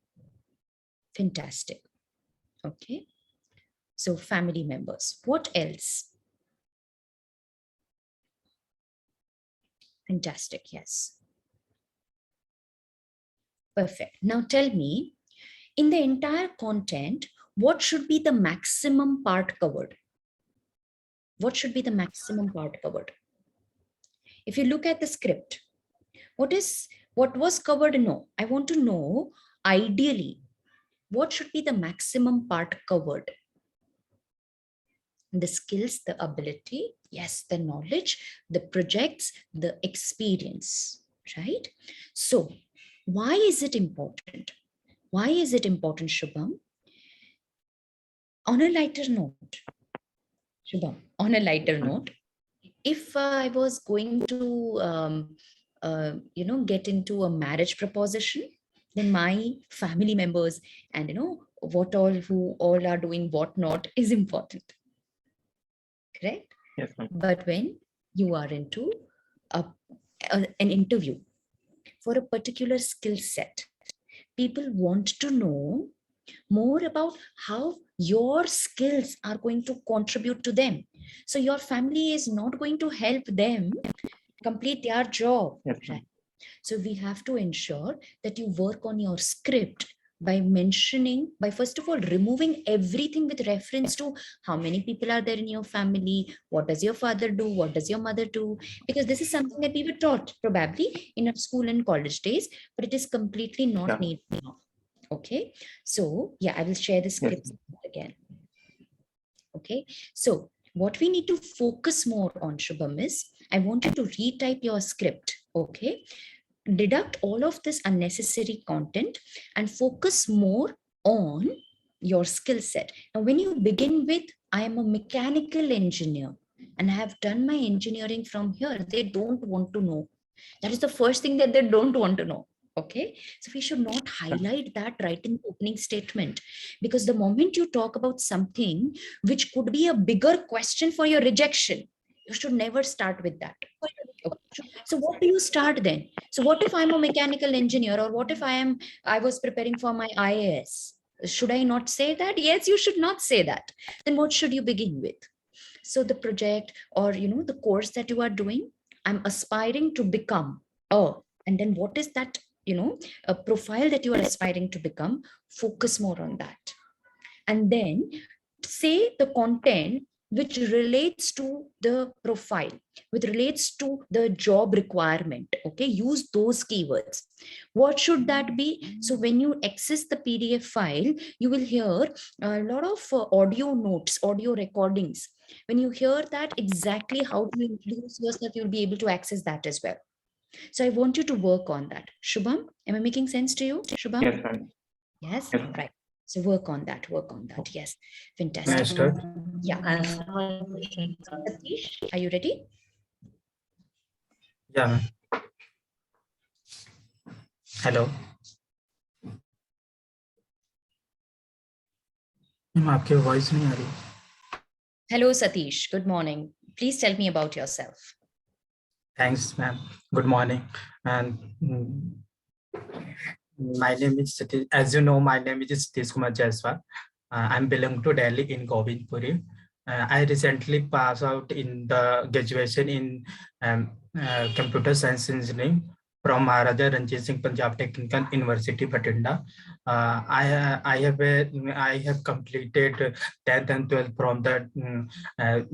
fantastic. Okay, so family members. What else? Fantastic. Yes. Perfect. Now tell me, in the entire content, what should be the maximum part covered? What should be the maximum part covered? If you look at the script, what was covered? No, I want to know ideally what should be the maximum part covered. The skills, the ability, yes, the knowledge, the projects, the experience, right? So why is it important? Why is it important, Shubham? On a lighter note, Shubham, on a lighter note, if I was going to, get into a marriage proposition, then my family members and, who all are doing what not is important. Correct? Yes, ma'am. But when you are into an interview for a particular skill set, people want to know more about how your skills are going to contribute to them. So your family is not going to help them complete their job. Yes, ma'am. Right? So we have to ensure that you work on your script by mentioning, by first of all, removing everything with reference to how many people are there in your family, what does your father do, what does your mother do, because this is something that we were taught probably in our school and college days, but it is completely not needed now. Okay, so yeah, I will share the script again. Okay, so what we need to focus more on, Shubham, is I want you to retype your script. Okay, deduct all of this unnecessary content and focus more on your skill set. Now, when you begin with, I am a mechanical engineer and I have done my engineering from here, they don't want to know. That is the first thing that they don't want to know. Okay, so we should not highlight that right in the opening statement, because the moment you talk about something which could be a bigger question for your rejection, you should never start with that. Okay. So what do you start then? So what if I'm a mechanical engineer, or what if I was preparing for my IAS? Should I not say that? Yes, you should not say that. Then what should you begin with? So the project, or the course that you are doing, I'm aspiring to become. Oh, and then what is that, a profile that you are aspiring to become? Focus more on that. And then say the content which relates to the profile, which relates to the job requirement. Okay, use those keywords. What should that be? So when you access the PDF file, you will hear a lot of audio notes, audio recordings. When you hear that, exactly how to introduce yourself, you'll be able to access that as well. So I want you to work on that. Shubham, am I making sense to you, Shubham? Yes, ma'am. Yes, Yes. right. So work on that, Yes, Can I fantastic. start? Yeah. Satish, are you ready? Yeah, ma'am. Hello ma'am आपकी voice नहीं आ रही. Hello, Satish. Good morning. Please tell me about yourself. Thanks, ma'am. Good morning. And my name is Satish. As you know, my name is Satish Kumar Jaiswal. I'm belong to Delhi in Govindpuri. I recently passed out in the graduation in computer science engineering from Maharaja Ranjit Singh Punjab Technical University, Bathinda. I have completed 10th and 12th from the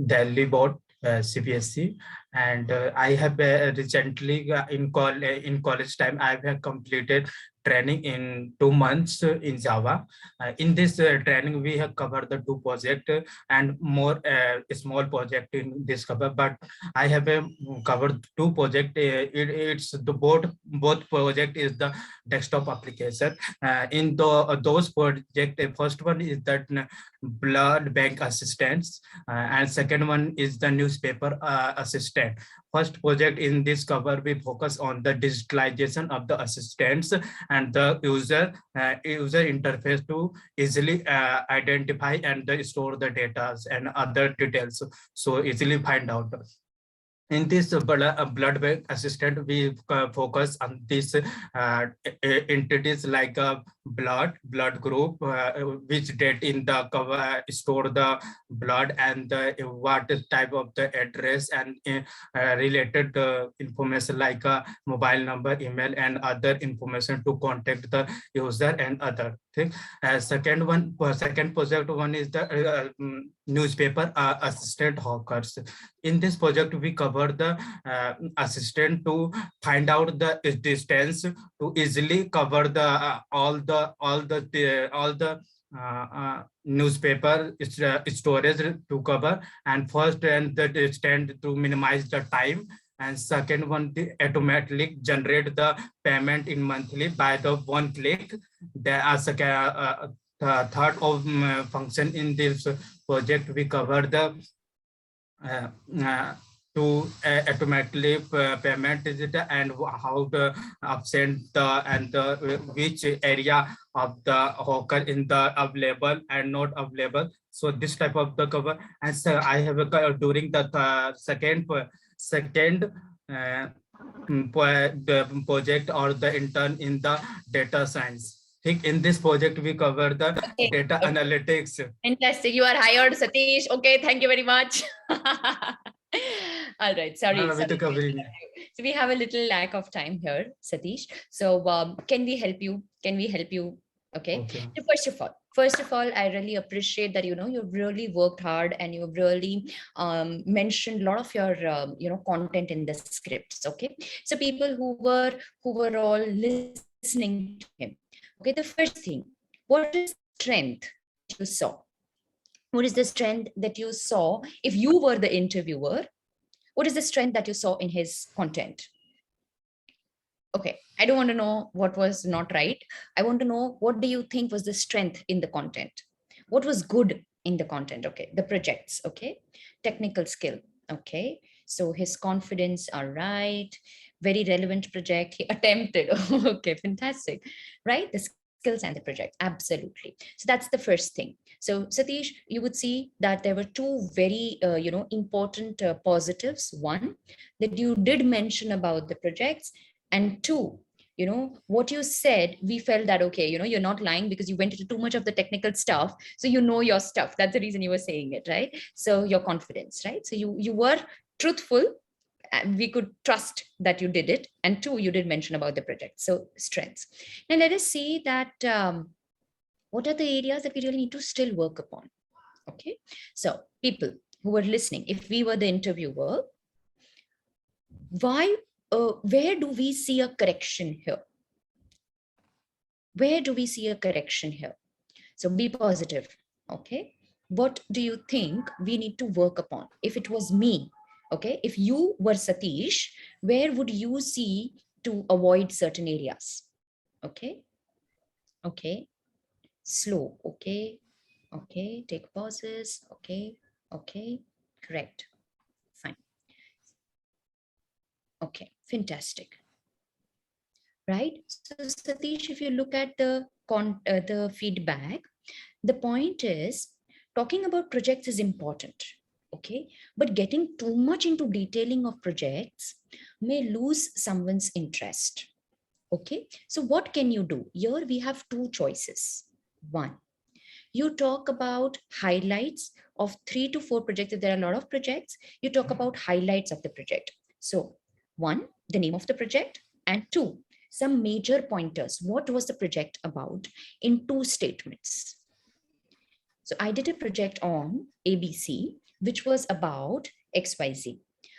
Delhi board, CBSE, and I have recently in college time I have completed training in 2 months in Java. In this training, we have covered the 2 projects and more small project in this cover, but I have covered 2 projects. It's the both project is the desktop application. In those project, first one is that blood bank assistance, and second one is the newspaper assistant. First project in this cover, we focus on the digitalization of the assistants and the user interface to easily identify and store the data and other details, so easily find out. In this blood bank assistant, we focus on these entities like blood group, which date in the cover store the blood, and what type of the address and related information like mobile number, email, and other information to contact the user and other things. Second project one is the newspaper assistant hawkers. In this project, we cover the assistant to find out the distance to easily cover the all the newspaper storage to cover, and first and the stand to minimize the time, and second one to automatically generate the payment in monthly by the one click. There are the third of function in this project, we cover the to automatically payment digital and how to absent the and the which area of the hawker in the available and not available. So this type of the cover. And so I have a during the second the project or the intern in the data science. In this project, we cover the data analytics. Fantastic. You are hired, Satish. Okay, thank you very much. All right. Sorry. So we have a little lack of time here, Satish. So can we help you? Okay. So first of all, I really appreciate that, you've really worked hard and you've really mentioned a lot of your, content in the scripts. Okay. So people who were all listening to him. Okay. The first thing, what is strength you saw? What is the strength that you saw if you were the interviewer? What is the strength that you saw in his content? Okay, I don't want to know what was not right. I want to know, what do you think was the strength in the content? What was good in the content? Okay, the projects, okay, technical skill, okay. So his confidence, all right. Very relevant project, he attempted. Okay, fantastic, right? The skills and the project, absolutely. So that's the first thing. So Satish, you would see that there were 2 very, important positives. One, that you did mention about the projects, and 2, what you said, we felt that, okay, you're not lying because you went into too much of the technical stuff. So your stuff. That's the reason you were saying it, right? So your confidence, right? So you were truthful. We could trust that you did it. And 2, you did mention about the project. So strengths. Now let us see that what are the areas that we really need to still work upon? Okay. So people who were listening, if we were the interviewer, where do we see a correction here? Where do we see a correction here? So be positive. Okay. What do you think we need to work upon? If it was me, okay, if you were Satish, where would you see to avoid certain areas? Okay. Okay. Slow. Okay. Okay. Take pauses. Okay. Okay. Correct. Fine. Okay. Fantastic. Right. So Satish, if you look at the feedback, the point is talking about projects is important. Okay. But getting too much into detailing of projects may lose someone's interest. Okay. So what can you do? Here we have 2 choices. One, you talk about highlights of 3 to 4 projects. If there are a lot of projects, you talk about highlights of the project. So 1, the name of the project, and 2, some major pointers. What was the project about in 2 statements? So I did a project on ABC, which was about XYZ.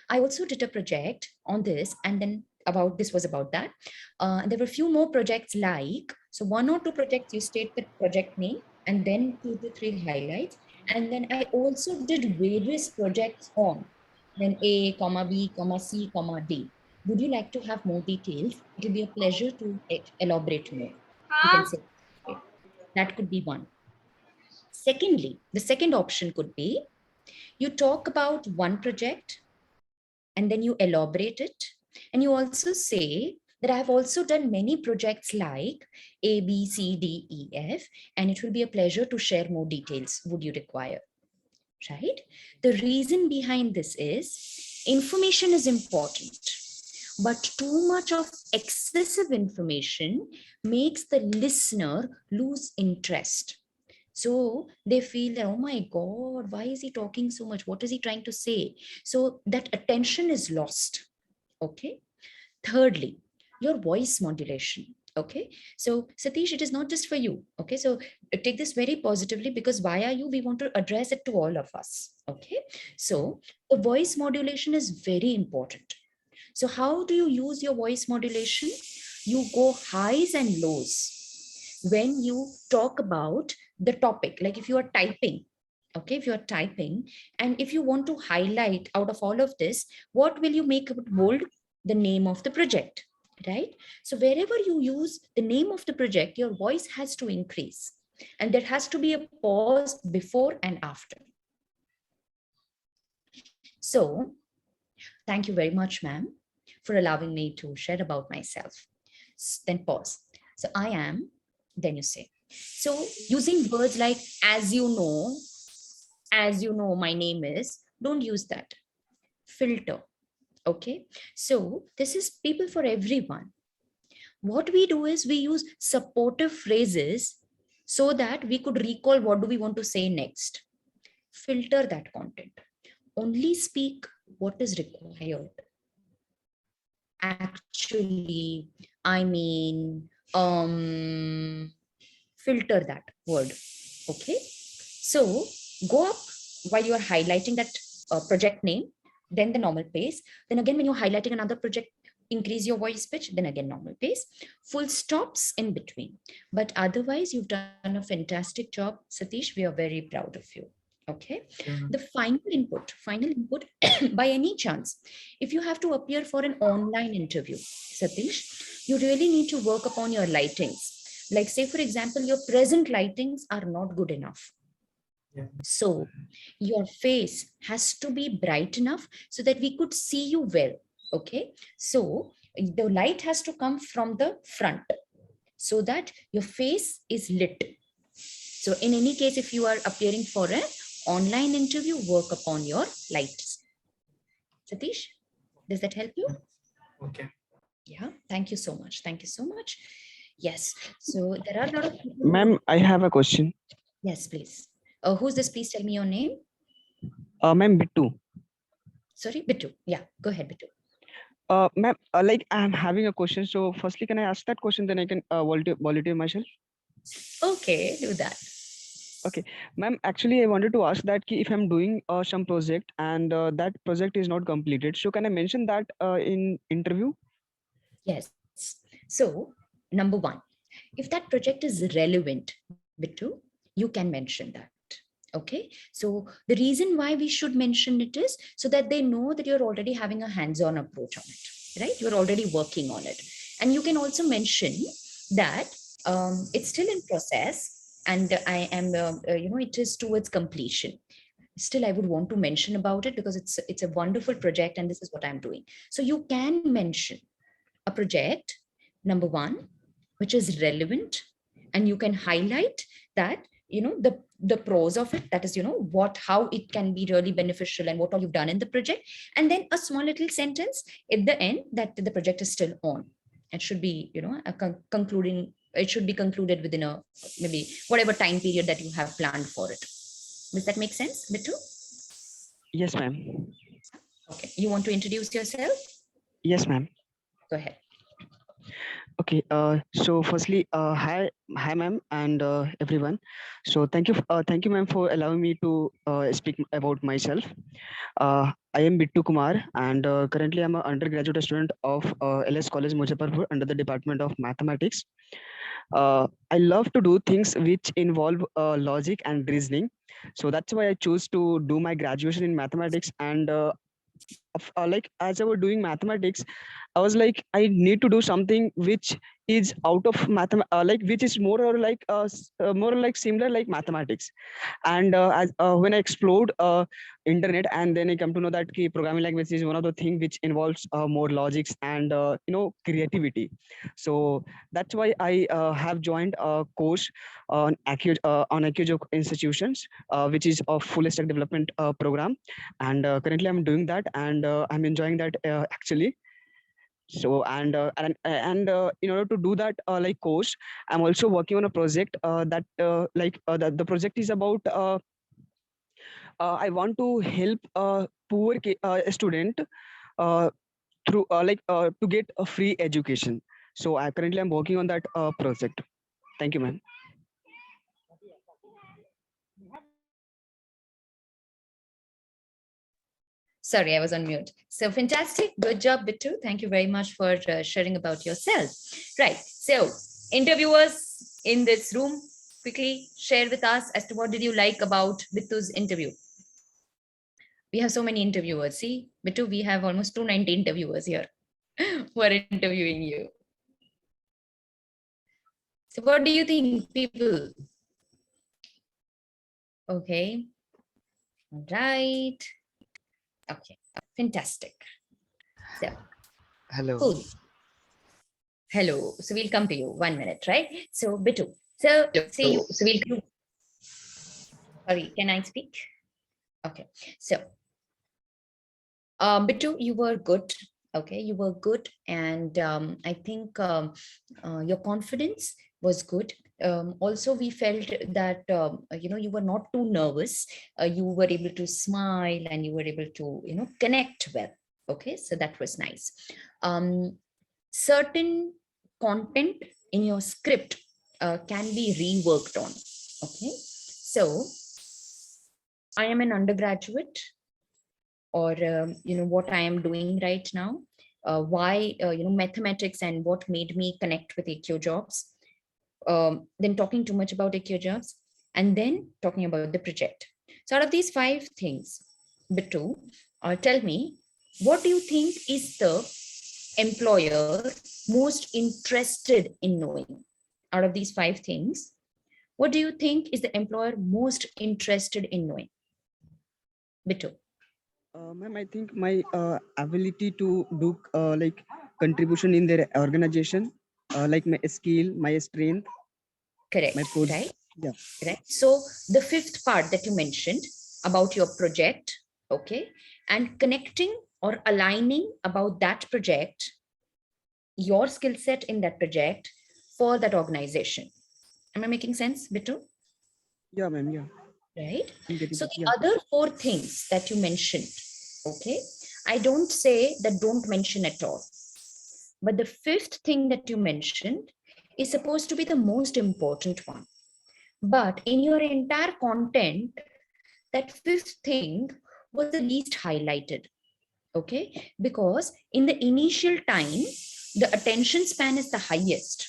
I also did a project on this, and then about this was about that. There were a few more projects like, so 1 or 2 projects, you state the project name and then 2 to 3 highlights. And then I also did various projects on then A, comma B, comma C, comma D. Would you like to have more details? It will be a pleasure to elaborate more. You can say, okay. That could be one. Secondly, the second option could be you talk about one project and then you elaborate it. And you also say that I've also done many projects like A, B, C, D, E, F, and it will be a pleasure to share more details. Would you require? Right? The reason behind this is information is important, but too much of excessive information makes the listener lose interest. So they feel that, oh my God, why is he talking so much? What is he trying to say? So that attention is lost. Okay. Thirdly, your voice modulation. Okay. So Satish, it is not just for you. Okay. So take this very positively, because why are you? We want to address it to all of us. Okay. So the voice modulation is very important. So how do you use your voice modulation? You go highs and lows when you talk about the topic. Like if you are typing, okay, if you are typing, and if you want to highlight out of all of this, what will you make it bold? The name of the project, right? So wherever you use the name of the project, your voice has to increase, and there has to be a pause before and after. So thank you very much, ma'am, for allowing me to share about myself. Then pause. So I am, then you say. So using words like, as you know, my name is, don't use that. Filter. Okay. So this is people for everyone. What we do is we use supportive phrases so that we could recall what do we want to say next. Filter that content. Only speak what is required. Actually, I mean, filter that word. Okay. So go up while you are highlighting that project name, then the normal pace. Then again, when you're highlighting another project, increase your voice pitch, then again, normal pace. Full stops in between. But otherwise, you've done a fantastic job, Satish. We are very proud of you. Okay. The final input, by any chance, if you have to appear for an online interview, Satish, you really need to work upon your lightings. Like say, for example, your present lightings are not good enough. Yeah. So your face has to be bright enough so that we could see you well. Okay. So the light has to come from the front so that your face is lit. So in any case, if you are appearing for an online interview, work upon your lights. Satish, does that help you? Okay. Yeah, thank you so much. Thank you so much. Yes, so there are a lot of people. Ma'am, I have a question. Yes, please. Who's this? Please tell me your name. Ma'am, Bittu. Sorry, Bittu. Yeah, go ahead, Bittu. Ma'am, like I'm having a question. So firstly, can I ask that question? Then I can volunteer myself. Okay, do that. Okay, ma'am, actually, I wanted to ask that if I'm doing some project and that project is not completed, so can I mention that in interview? Yes. So number one, if that project is relevant, Bittu, you can mention that. Okay. So the reason why we should mention it is so that they know that you're already having a hands-on approach on it, right? You're already working on it. And you can also mention that it's still in process and I am, it is towards completion. Still, I would want to mention about it because it's a wonderful project and this is what I'm doing. So you can mention a project, number one, which is relevant, and you can highlight that, the pros of it, that is, how it can be really beneficial and what all you've done in the project. And then a small little sentence at the end that the project is still on. It should be, a concluding it should be concluded within a maybe whatever time period that you have planned for it. Does that make sense, Bittu? Yes, ma'am. Okay, you want to introduce yourself? Yes, ma'am. Go ahead. Okay, so firstly, hi, ma'am, and everyone. So thank you, ma'am, for allowing me to speak about myself. I am Bittu Kumar, and currently I'm an undergraduate student of LS College Muzaffarpur under the Department of Mathematics. I love to do things which involve logic and reasoning, so that's why I chose to do my graduation in mathematics. And like as I was doing mathematics, I was like, I need to do something which is out of like which is more or like more or like similar like mathematics. And when I explored internet, and then I come to know that programming language is one of the things which involves more logics and creativity. So that's why I have joined a course on Accujo institutions, which is a full stack development program. And currently I'm doing that, and I'm enjoying that actually. So and in order to do that like course, I'm also working on a project that the project is about I want to help a poor student uh, through to get a free education. So currently I'm working on that project. Thank you, ma'am. Sorry, I was on mute. So fantastic. Good job, Bittu. Thank you very much for sharing about yourself. Right. So interviewers in this room, quickly share with us as to what did you like about Bittu's interview. We have so many interviewers. See, Bittu, we have almost 290 interviewers here who are interviewing you. So what do you think, people? Okay. All right. Okay, fantastic. So, Hello. cool. Hello. So we'll come to you. 1 minute, right? So, Bittu. So, see you. So we'll come. Sorry, can I speak? Okay. So, Bittu, you were good. Okay, you were good, and I think your confidence was good. Also, we felt that you were not too nervous. You were able to smile, and you were able to connect well. Okay, so that was nice. Certain content in your script can be reworked on. Okay, so I am an undergraduate, or what I am doing right now, why mathematics and what made me connect with AccuJobs, then talking too much about AccuJobs, and then talking about the project. So out of these 5 things, Bittu, tell me, what do you think is the employer most interested in knowing? Out of these 5 things, what do you think is the employer most interested in knowing? Bittu. Ma'am, I think my ability to do like contribution in their organization, like my skill, my strength. Correct, my right? Yeah. Right. So the 5th part that you mentioned about your project, okay, and connecting or aligning about that project, your skill set in that project for that organization. Am I making sense, Bittu? Yeah, ma'am. Yeah. Right. So the yeah. other 4 things that you mentioned, okay, I don't say that don't mention at all. But the 5th thing that you mentioned is supposed to be the most important one. But in your entire content, that 5th thing was the least highlighted. Okay, because in the initial time, the attention span is the highest.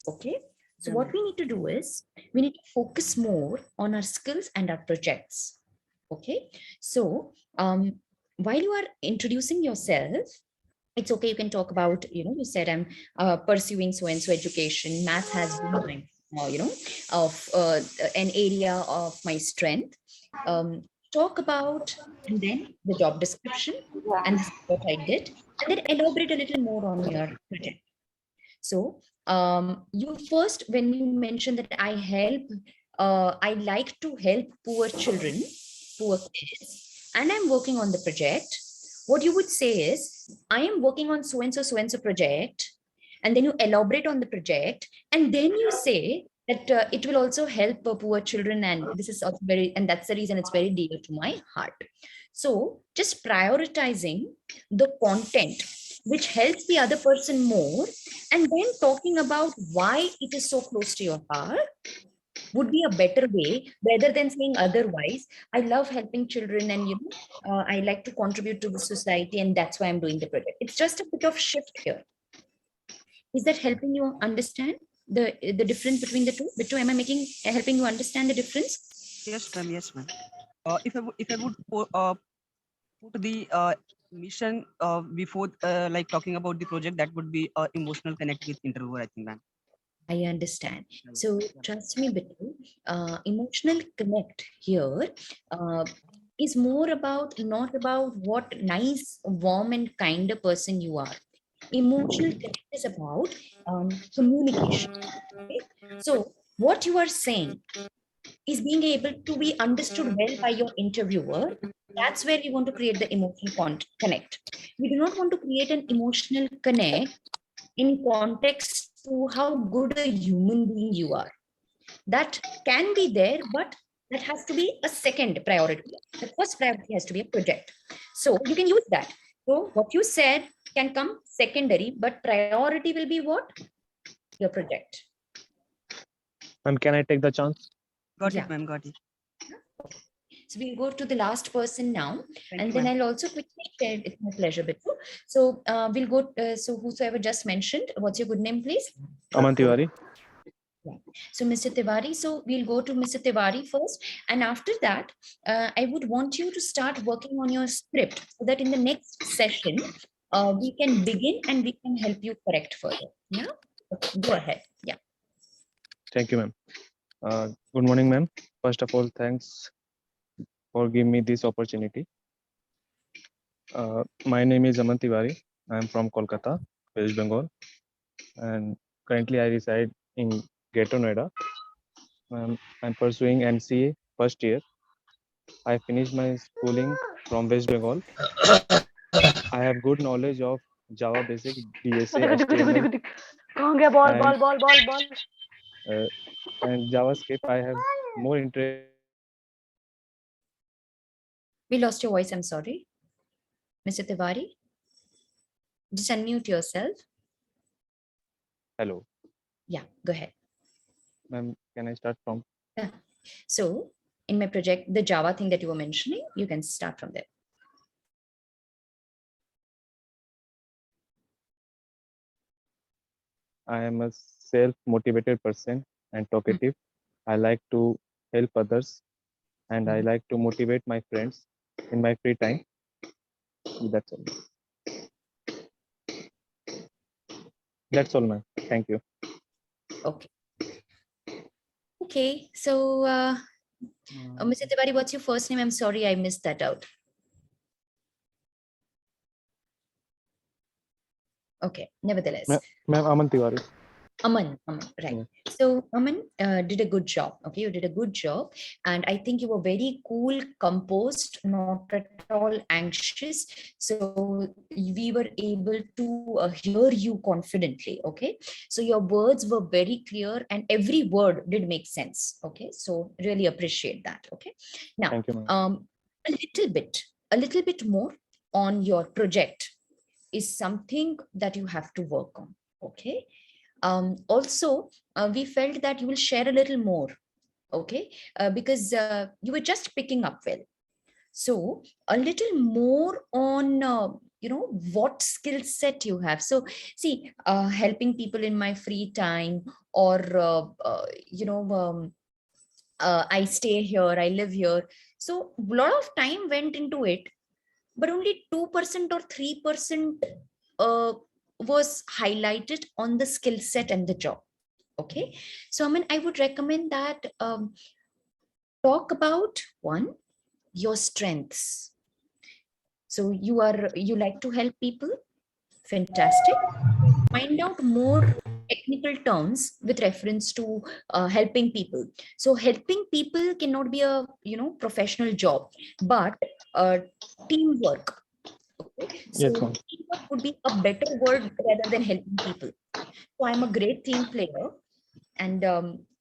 Okay, so what we need to do is we need to focus more on our skills and our projects. Okay, so while you are introducing yourself, it's okay, you can talk about, you said I'm pursuing so and so education. Math has been my, of an area of my strength. Talk about, and then the job description, and this is what I did, and then elaborate a little more on your project. So you first, when you mentioned that I like to help poor children, poor kids, and I'm working on the project, what you would say is, I am working on so and so project, and then you elaborate on the project, and then you say that it will also help poor children, and this is also and that's the reason it's very dear to my heart. So just prioritizing the content which helps the other person more, and then talking about why it is so close to your heart would be a better way, rather than saying otherwise. I love helping children, and I like to contribute to the society, and that's why I'm doing the project. It's just a bit of shift here. Is that helping you understand the difference between the two? Bittu, am I helping you understand the difference? Yes, ma'am. Yes, ma'am. If I would put the mission before like talking about the project, that would be emotional connect with interviewer, I think, ma'am. I understand. So trust me, Bittu, emotional connect here is more about, not about what nice, warm and kind a person you are. Emotional connect is about communication. Okay? So what you are saying is being able to be understood well by your interviewer. That's where we want to create the emotional connect. We do not want to create an emotional connect in context to how good a human being you are. That can be there, but that has to be a second priority. The first priority has to be a project. So you can use that. So what you said can come secondary, but priority will be what? Your project. Ma'am, can I take the chance? Got it, ma'am. Got it. So we'll go to the last person now, Thank and you, then ma'am. I'll also quickly share. It's my pleasure, Bittu. So we'll go. So whosoever just mentioned, what's your good name, please? Aman Tiwari. Yeah. So Mr. Tiwari, so we'll go to Mr. Tiwari first, and after that, I would want you to start working on your script so that in the next session, we can begin and we can help you correct further. Yeah. Okay, go ahead. Yeah. Thank you, ma'am. Good morning, ma'am. First of all, thanks for giving me this opportunity. My name is Aman Tiwari. I'm from Kolkata, West Bengal, and currently I reside in Greater Noida. I'm pursuing MCA first year. I finished my schooling from West Bengal. I have good knowledge of Java Basic, DSA, HTML, and JavaScript. I have more interest. We lost your voice. I'm sorry. Mr. Tiwari, just unmute yourself. Hello. Yeah, go ahead. Ma'am, can I start from? Yeah. So in my project, the Java thing that you were mentioning, you can start from there. I am a self-motivated person and talkative. I like to help others, and I like to motivate my friends in my free time. That's all. That's all, ma'am. Thank you. Okay. Okay. So, Mr. Tiwari, what's your first name? I'm sorry, I missed that out. Okay. Nevertheless. Ma'am, Aman Tiwari. Aman, right. Yeah. So Aman did a good job. Okay, you did a good job, and I think you were very cool, composed, not at all anxious. So we were able to hear you confidently. Okay, so your words were very clear, and every word did make sense. Okay, so really appreciate that. Okay, now thank you, a little bit more on your project is something that you have to work on. Okay. Also, we felt that you will share a little more, okay, because you were just picking up well. So a little more on, what skill set you have. So see, helping people in my free time, or, I stay here, I live here. So a lot of time went into it, but only 2% or 3% was highlighted on the skill set and the job. Okay, so I mean, I would recommend that talk about one, your strengths. So you like to help people. Fantastic. Find out more technical terms with reference to helping people. So helping people cannot be a professional job, but teamwork. Okay. So yes, teamwork would be a better word rather than helping people. So I'm a great team player, and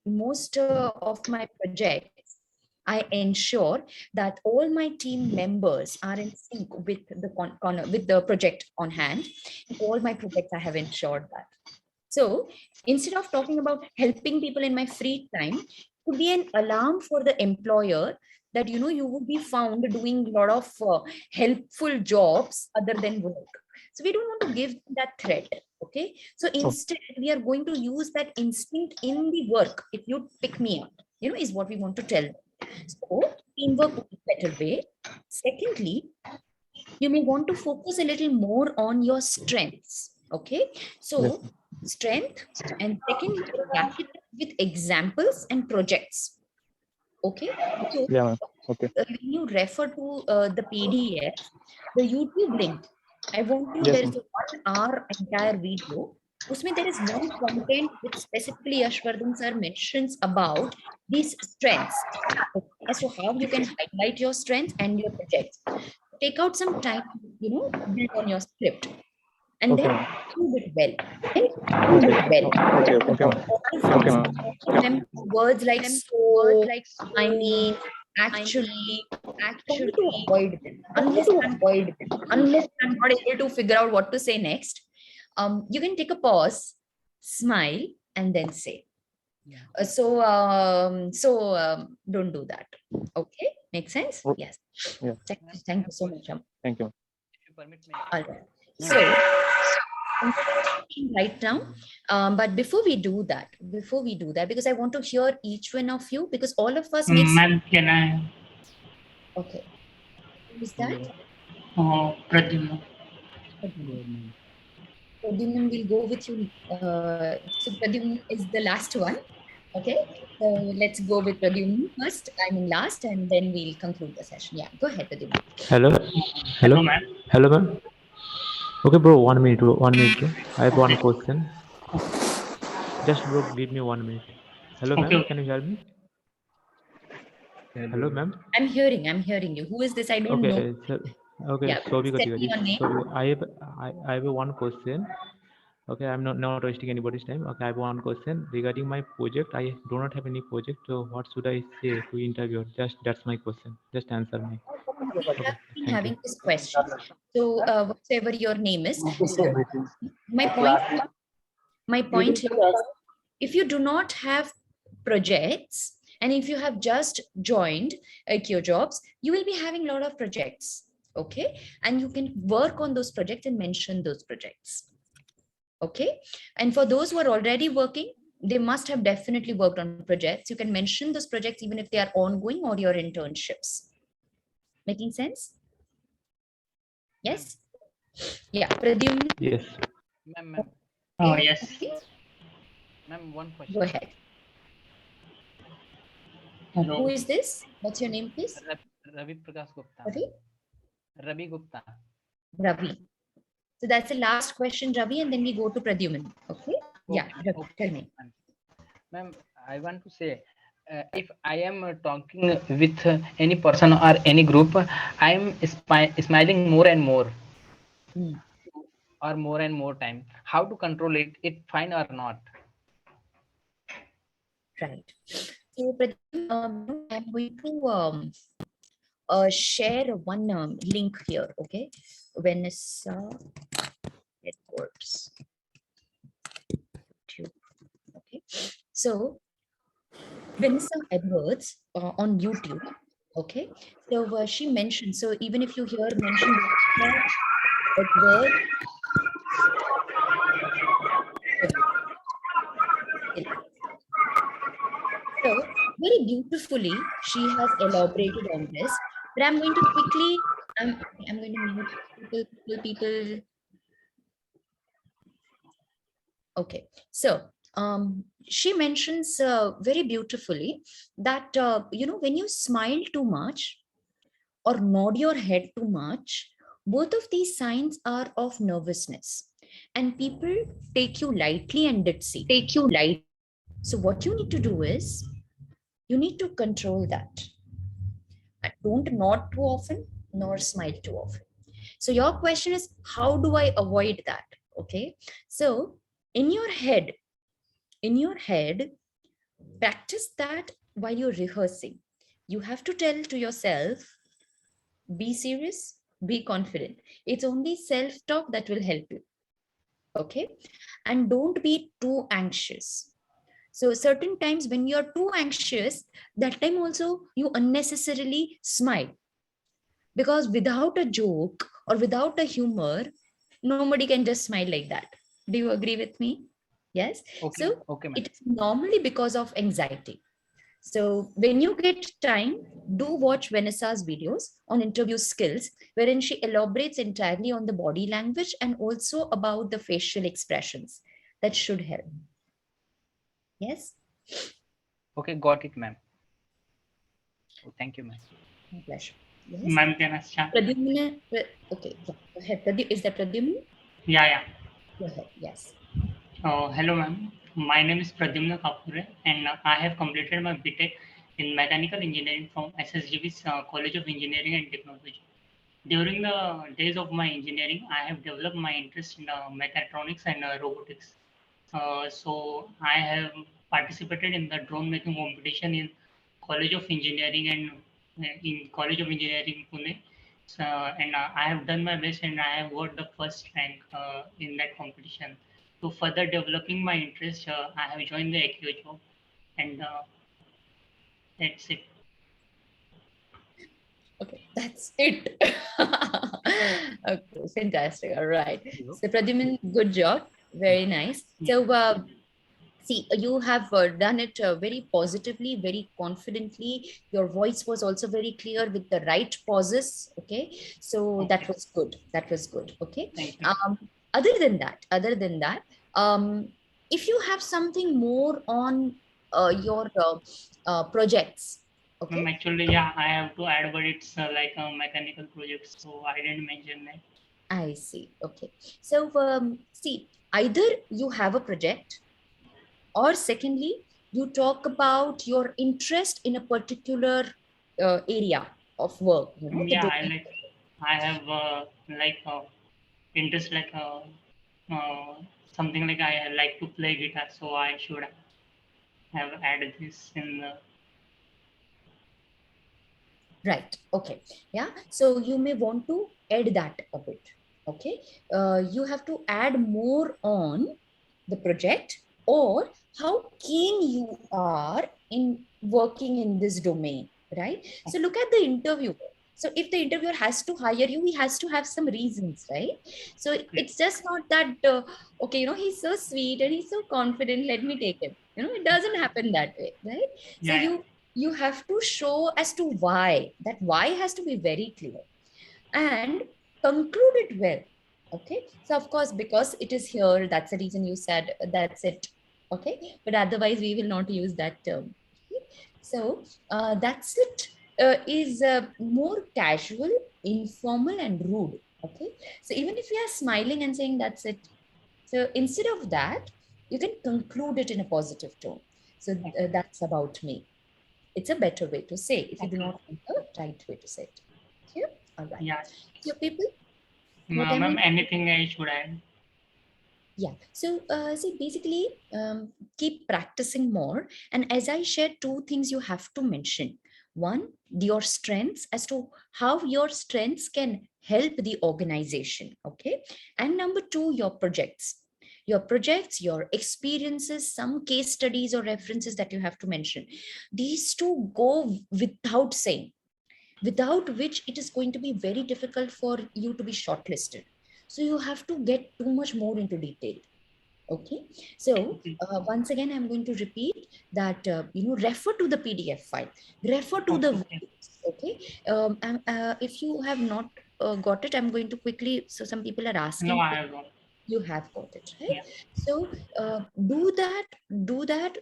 most of my projects, I ensure that all my team members are in sync with with the project on hand. In all my projects, I have ensured that. So instead of talking about helping people in my free time, it could be an alarm for the employer that you would be found doing a lot of helpful jobs other than work. So we don't want to give them that threat. Okay. So instead, we are going to use that instinct in the work. If you pick me up, is what we want to tell them. So teamwork would be a better way. Secondly, you may want to focus a little more on your strengths. Okay. So strength, and second, back it up with examples and projects. Okay. So Okay. when you refer to the PDF, the YouTube link, I want you, Yes, there is a 1 hour entire video. Usme there is one content which specifically Yashvardhan sir mentions about these strengths. Okay, so how you can highlight your strengths and your projects. Take out some time, build on your script, and then do it well. Words like so, I mean, actually, try to avoid them unless I'm not able to figure out what to say next. You can take a pause, smile, and then say. Don't do that. Okay, make sense? Yes. Yeah. Thank you so much. Thank you. All right. So right now, but before we do that, because I want to hear each one of you, because all of us makes. Ma'am, can I? Okay. Who is that? Pradyumna. Pradyumna will go with you. So Pradyumna is the last one. Okay. So let's go with Pradyumna first. I mean last, and then we'll conclude the session. Yeah. Go ahead, Pradyumna. Hello, ma'am. Okay, bro. 1 minute. Bro. I have one question. Just bro, give me 1 minute. Hello, ma'am. Okay. Can you hear me? Hello, ma'am. I'm hearing you. Who is this? I don't know. Okay, sir. Okay, Yeah, sorry, tell me your name. sorry. I have one question. Okay, I'm not wasting anybody's time. Okay, I have one question regarding my project. I do not have any project. So what should I say to interviewer? That's my question. Just answer me. We have been Thank having you. this question. So whatever your name is, my point here is, if you do not have projects, and if you have just joined IKEA-Jobs, you will be having a lot of projects. Okay, and you can work on those projects and mention those projects. Okay, and for those who are already working, they must have definitely worked on projects. You can mention those projects even if they are ongoing or your internships. Making sense? Yes? Yeah, Pradyumna? Yes. Ma'am. Oh, yes. Ma'am, one question. Go ahead. Hello. Who is this? What's your name, please? Ravi Prakash Gupta. Ravi? Ravi Gupta. Ravi. So that's the last question, Ravi, and then we go to Pradyumna. Okay? Yeah, Ravi, tell me. Ma'am, I want to say, if I am talking with any person or any group, I am smiling more and more. Or more and more time. How to control it? It fine or not? Right. So, I'm going to share one link here. Okay, Vanessa Edwards. Okay, so Vanessa Edwards on YouTube. Okay, so she mentioned. So even if you hear mentioned Edwards. So very beautifully, she has elaborated on this. But I'm going to quickly, I'm going to mute people. Okay, so she mentions very beautifully that when you smile too much or nod your head too much, both of these signs are of nervousness, and people take you lightly and ditzy. So what you need to do is, you need to control that. Don't nod too often, nor smile too often. So your question is, how do I avoid that? Okay, so in your head, practice that while you're rehearsing. You have to tell to yourself, be serious, be confident. It's only self-talk that will help you. Okay. And don't be too anxious. So certain times when you're too anxious, that time also you unnecessarily smile. Because without a joke or without a humor, nobody can just smile like that. Do you agree with me? Yes. Okay. So Okay, ma'am. it's normally because of anxiety. So when you get time, do watch Vanessa's videos on interview skills, wherein she elaborates entirely on the body language and also about the facial expressions. That should help. Yes. Okay, got it, ma'am. Oh, thank you, ma'am. My pleasure. Yes. Ma'am, can I start? Pradyumna, okay, yeah, go ahead. Is that Pradyumna? Yeah. Go ahead. Yes. Hello, ma'am. My name is Pradyumna Kapure, and I have completed my BTech in Mechanical Engineering from SSGB's College of Engineering and Technology. During the days of my engineering, I have developed my interest in mechatronics and robotics. So I have participated in the drone making competition in College of Engineering and in College of Engineering Pune. So, and I have done my best and I have got the first rank in that competition. To further developing my interest, I have joined the AQA job, and that's it. Okay, that's it. Okay, fantastic. All right. So Pradyuman, good job. Very nice. So see, you have done it very positively, very confidently. Your voice was also very clear with the right pauses. Okay, so that was good. That was good. Okay. Other than that, if you have something more on your projects. Okay. Actually, yeah, I have to add, but it's like a mechanical project, so I didn't mention that. I see. Okay. So see, either you have a project, or secondly, you talk about your interest in a particular area of work. You know, Yeah, I have interest something like I like to play guitar, so I should have added this in the. Right. Okay. Yeah. So you may want to add that a bit. Okay. You have to add more on the project or how keen you are in working in this domain. Right. So look at the interviewer. So if the interviewer has to hire you, he has to have some reasons, right? So it's just not that, okay, you know, he's so sweet and he's so confident, let me take him. You know, it doesn't happen that way, right? So you have to show as to why. That why has to be very clear and conclude it well. Okay. So of course, because it is here, that's the reason you said that's it. Okay. But otherwise we will not use that term. Okay? So that's it is more casual, informal and rude. Okay. So even if you are smiling and saying that's it. So instead of that, you can conclude it in a positive tone. So that's about me. It's a better way to say if you do not think the right way to say it. Okay? All right. Yeah. So people? Ma'am, anything I should add? Yeah. So see, basically, keep practicing more. And as I shared, two things you have to mention. One, your strengths as to how your strengths can help the organization. Okay. And number two, your projects. Your projects, your experiences, some case studies or references that you have to mention. These two go without saying, without which it is going to be very difficult for you to be shortlisted. So you have to get too much more into detail. Okay. So once again, I'm going to repeat that, refer to the PDF file, refer to the videos. Okay. If you have not got it, I'm going to quickly, so some people are asking. No, I have not. You have got it, right? Yeah. So do that,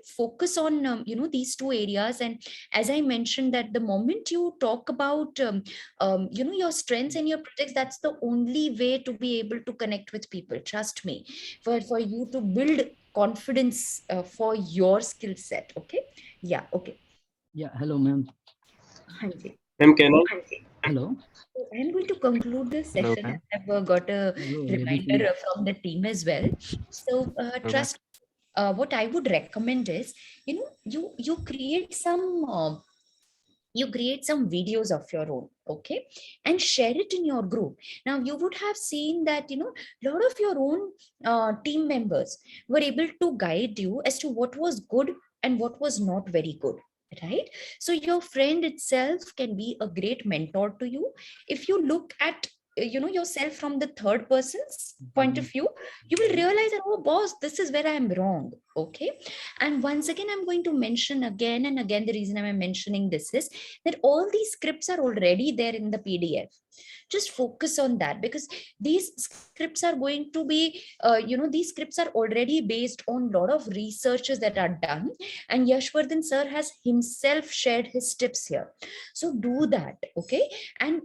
focus on, these two areas. And as I mentioned that the moment you talk about, your strengths and your projects, that's the only way to be able to connect with people. Trust me, for you to build confidence for your skill set. Okay. Yeah. Okay. Yeah. Hello, ma'am. Hanji. Ma'am, can I? Hello. I'm going to conclude this Hello, session. ma'am. I've got a Hello, reminder from the team as well. So trust. What I would recommend is, you create some videos of your own, okay, and share it in your group. Now you would have seen that a lot of your own team members were able to guide you as to what was good and what was not very good, right? So your friend itself can be a great mentor to you. If you look at yourself from the third person's point of view, you will realize that, oh boss, this is where I am wrong, okay. And once again, I'm going to mention again and again, the reason I'm mentioning this is that all these scripts are already there in the PDF. Just focus on that, because these scripts are going to be these scripts are already based on a lot of researches that are done, and Yashvardhan sir has himself shared his tips here. So do that, okay, and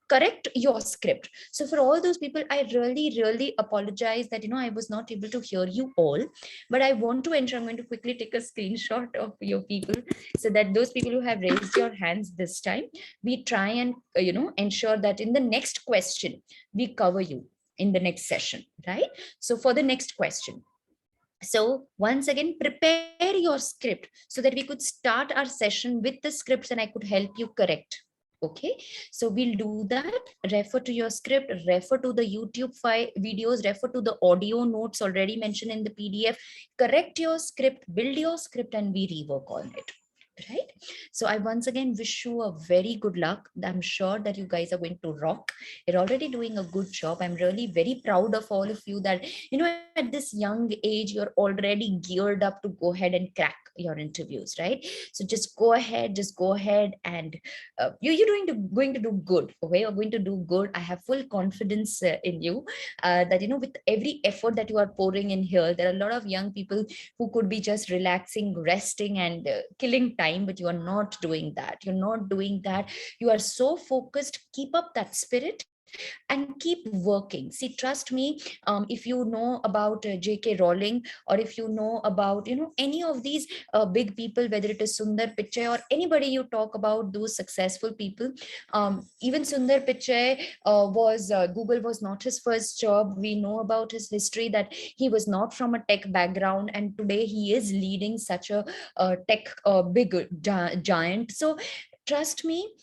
correct your script. So for all those people, I really apologize that I was not able to hear you all, but I want to ensure, I'm going to quickly take a screenshot of your people, so that those people who have raised your hands this time, we try and ensure that in the next question we cover you in the next session, right? So for the next question, so once again, prepare your script so that we could start our session with the scripts and I could help you correct. Okay, so we'll do that. Refer to your script, refer to the YouTube file videos, refer to the audio notes already mentioned in the PDF, correct your script, build your script, and we rework on it. Right. So I once again wish you a very good luck. I'm sure that you guys are going to rock. You're already doing a good job. I'm really very proud of all of you that, at this young age, you're already geared up to go ahead and crack your interviews, right? So just go ahead, and going to do good. Okay, you're going to do good. I have full confidence in you that, with every effort that you are pouring in here, there are a lot of young people who could be just relaxing, resting, and killing time, but you are not doing that. You are so focused. Keep up that spirit and keep working. See, trust me, if you know about J.K. Rowling, or if you know about any of these big people, whether it is Sundar Pichai or anybody you talk about, those successful people, even Sundar Pichai Google was not his first job. We know about his history, that he was not from a tech background, and today he is leading such a tech big giant. So trust me,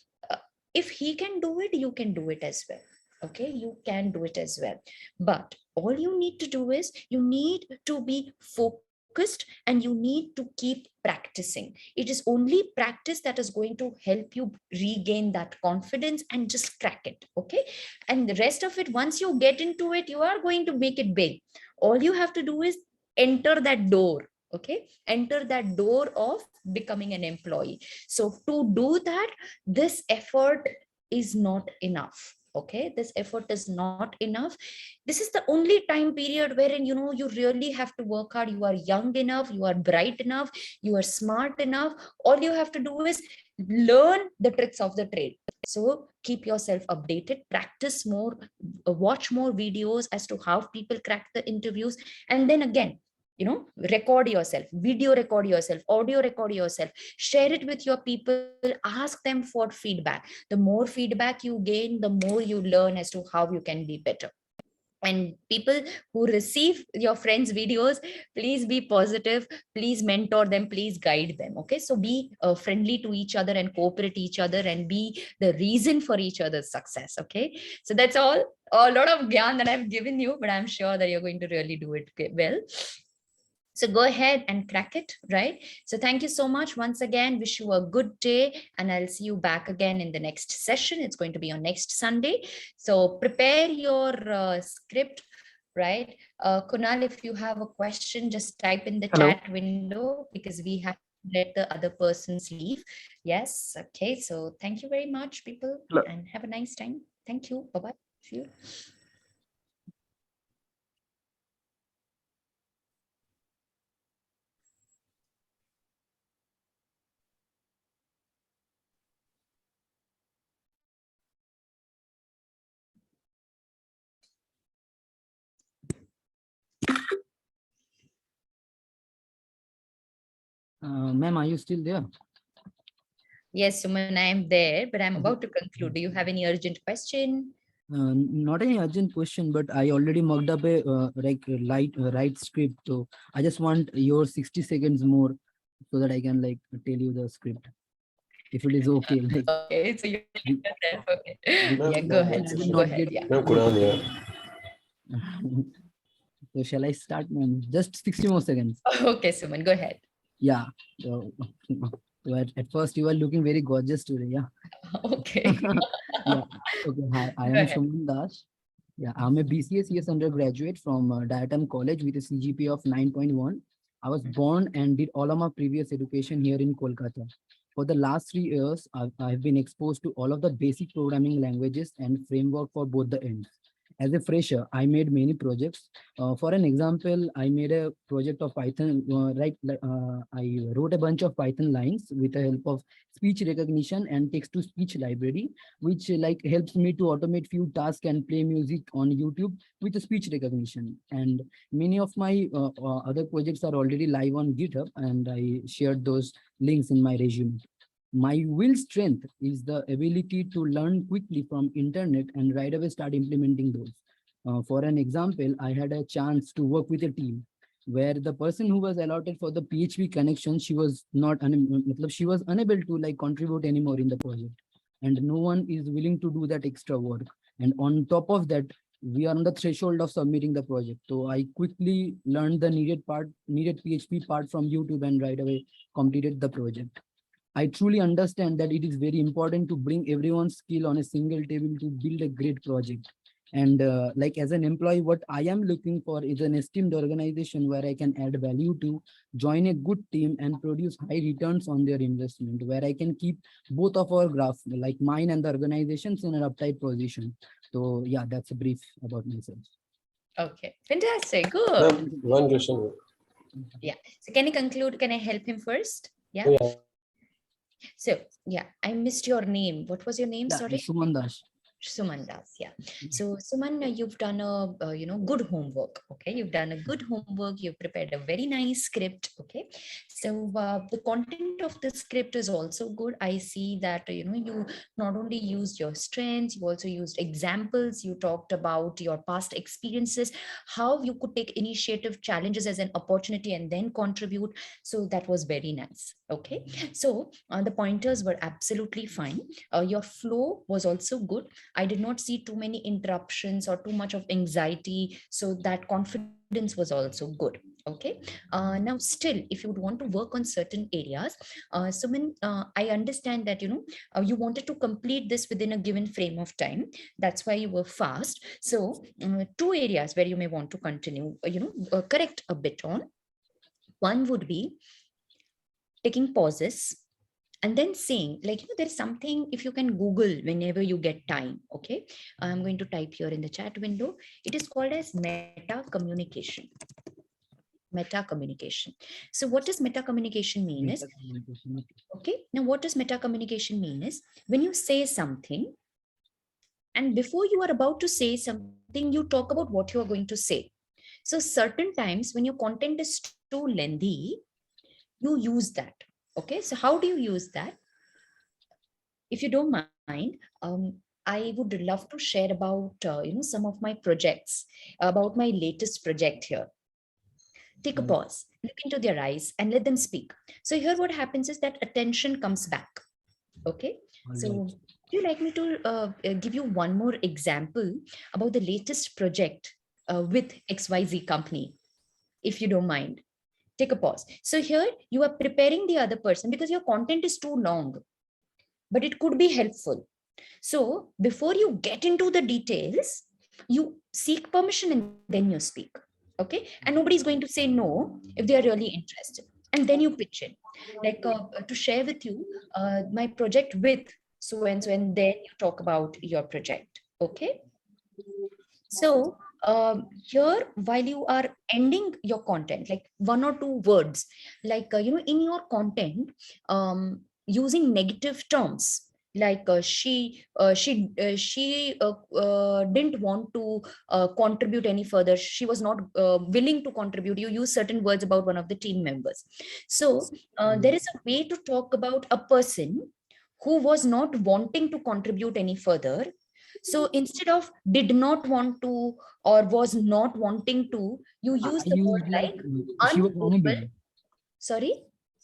if he can do it, you can do it as well. Okay, you can do it as well. But all you need to do is you need to be focused and you need to keep practicing. It is only practice that is going to help you regain that confidence and just crack it. Okay, and the rest of it, once you get into it, you are going to make it big. All you have to do is enter that door. Okay, enter that door of becoming an employee. So to do that, this effort is not enough. Okay, this effort is not enough. This is the only time period wherein you really have to work hard. You are young enough, you are bright enough, you are smart enough. All you have to do is learn the tricks of the trade. So keep yourself updated, practice more, watch more videos as to how people crack the interviews, and then again, record yourself, video record yourself, audio record yourself, share it with your people, ask them for feedback. The more feedback you gain, the more you learn as to how you can be better. And people who receive your friends videos, please be positive, please mentor them, please guide them. Okay, so be friendly to each other and cooperate each other and be the reason for each other's success. Okay, so that's all, a lot of gyan that I've given you, but I'm sure that you're going to really do it well. So go ahead and crack it, right? So thank you so much once again. Wish you a good day, and I'll see you back again in the next session. It's going to be on next Sunday. So prepare your script, right? Kunal, if you have a question, just type in the chat window, because we have to let the other persons leave. Yes. Okay. So thank you very much, people, and have a nice time. Thank you. Bye-bye. See you. Ma'am, are you still there? Yes, Suman, I am there, but I'm about to conclude. Do you have any urgent question? Not any urgent question, but I already mocked up a right script. So I just want your 60 seconds more so that I can like tell you the script. If it is okay. Like, okay, so you okay. Yeah, go ahead. I will Suman, go not ahead. get. Yeah. So shall I start, man? Just 60 more seconds. Okay, Suman, go ahead. Yeah. So, so at first you are looking very gorgeous today. Yeah. Okay. Yeah. Okay. Hi, I Go am ahead. Suman Das. Yeah, I'm a BCA CS undergraduate from Diatom College with a CGPA of 9.1. I was born and did all of my previous education here in Kolkata. For the last 3 years, I've been exposed to all of the basic programming languages and framework for both the ends. As a fresher, I made many projects. For an example, I made a project of Python, I wrote a bunch of Python lines with the help of speech recognition and text-to-speech library, which like helps me to automate few tasks and play music on YouTube with the speech recognition. And many of my other projects are already live on GitHub, and I shared those links in my resume. My will strength is the ability to learn quickly from internet and right away start implementing those. For an example, I had a chance to work with a team where the person who was allotted for the PHP connection, she was she was unable to like contribute anymore in the project, and no one is willing to do that extra work. And on top of that, we are on the threshold of submitting the project. So I quickly learned the needed PHP part from YouTube and right away completed the project. I truly understand that it is very important to bring everyone's skill on a single table to build a great project. And like as an employee, what I am looking for is an esteemed organization where I can add value to, join a good team and produce high returns on their investment, where I can keep both of our graphs, like mine and the organizations, in an uptight position. So yeah, that's a brief about myself. Okay, fantastic, good. One question. Yeah, so can you conclude? Can I help him first? Yeah. Yeah. So yeah, I missed your name. What was your name? Yeah, Sorry. Suman Das. Suman Das, yeah. So Suman, you've done a good homework. Okay, you've done a good homework. You've prepared a very nice script. Okay, so the content of the script is also good. I see that you not only used your strengths, you also used examples. You talked about your past experiences, how you could take initiative, challenges as an opportunity, and then contribute. So that was very nice. Okay, so the pointers were absolutely fine. Your flow was also good. I did not see too many interruptions or too much of anxiety. So that confidence was also good. Okay. Now, still, if you would want to work on certain areas, Suman, I understand that, you wanted to complete this within a given frame of time. That's why you were fast. So 2 areas where you may want to continue, correct a bit on. One would be taking pauses and then saying, like, there's something, if you can Google whenever you get time. Okay, I'm going to type here in the chat window. It is called as meta communication. Meta communication. So what does meta communication mean is, okay, now what does meta communication mean is, when you say something and before you are about to say something, you talk about what you are going to say. So certain times when your content is too lengthy, you use that. Okay, so how do you use that? If you don't mind, I would love to share about some of my projects, about my latest project here. Take a pause, look into their eyes and let them speak. So here what happens is that attention comes back. Okay, so would you like me to give you one more example about the latest project with XYZ company, if you don't mind? Take a pause. So here you are preparing the other person because your content is too long, but it could be helpful. So before you get into the details, you seek permission and then you speak. Okay, and nobody's going to say no if they are really interested. And then you pitch in, like to share with you my project with so and so, and then you talk about your project. Okay, so here, while you are ending your content, like 1 or 2 words, like in your content, using negative terms, like she didn't want to contribute any further, she was not willing to contribute, you use certain words about one of the team members. So there is a way to talk about a person who was not wanting to contribute any further. So instead of did not want to or was not wanting to, you use the word like she was unable. unable. Sorry?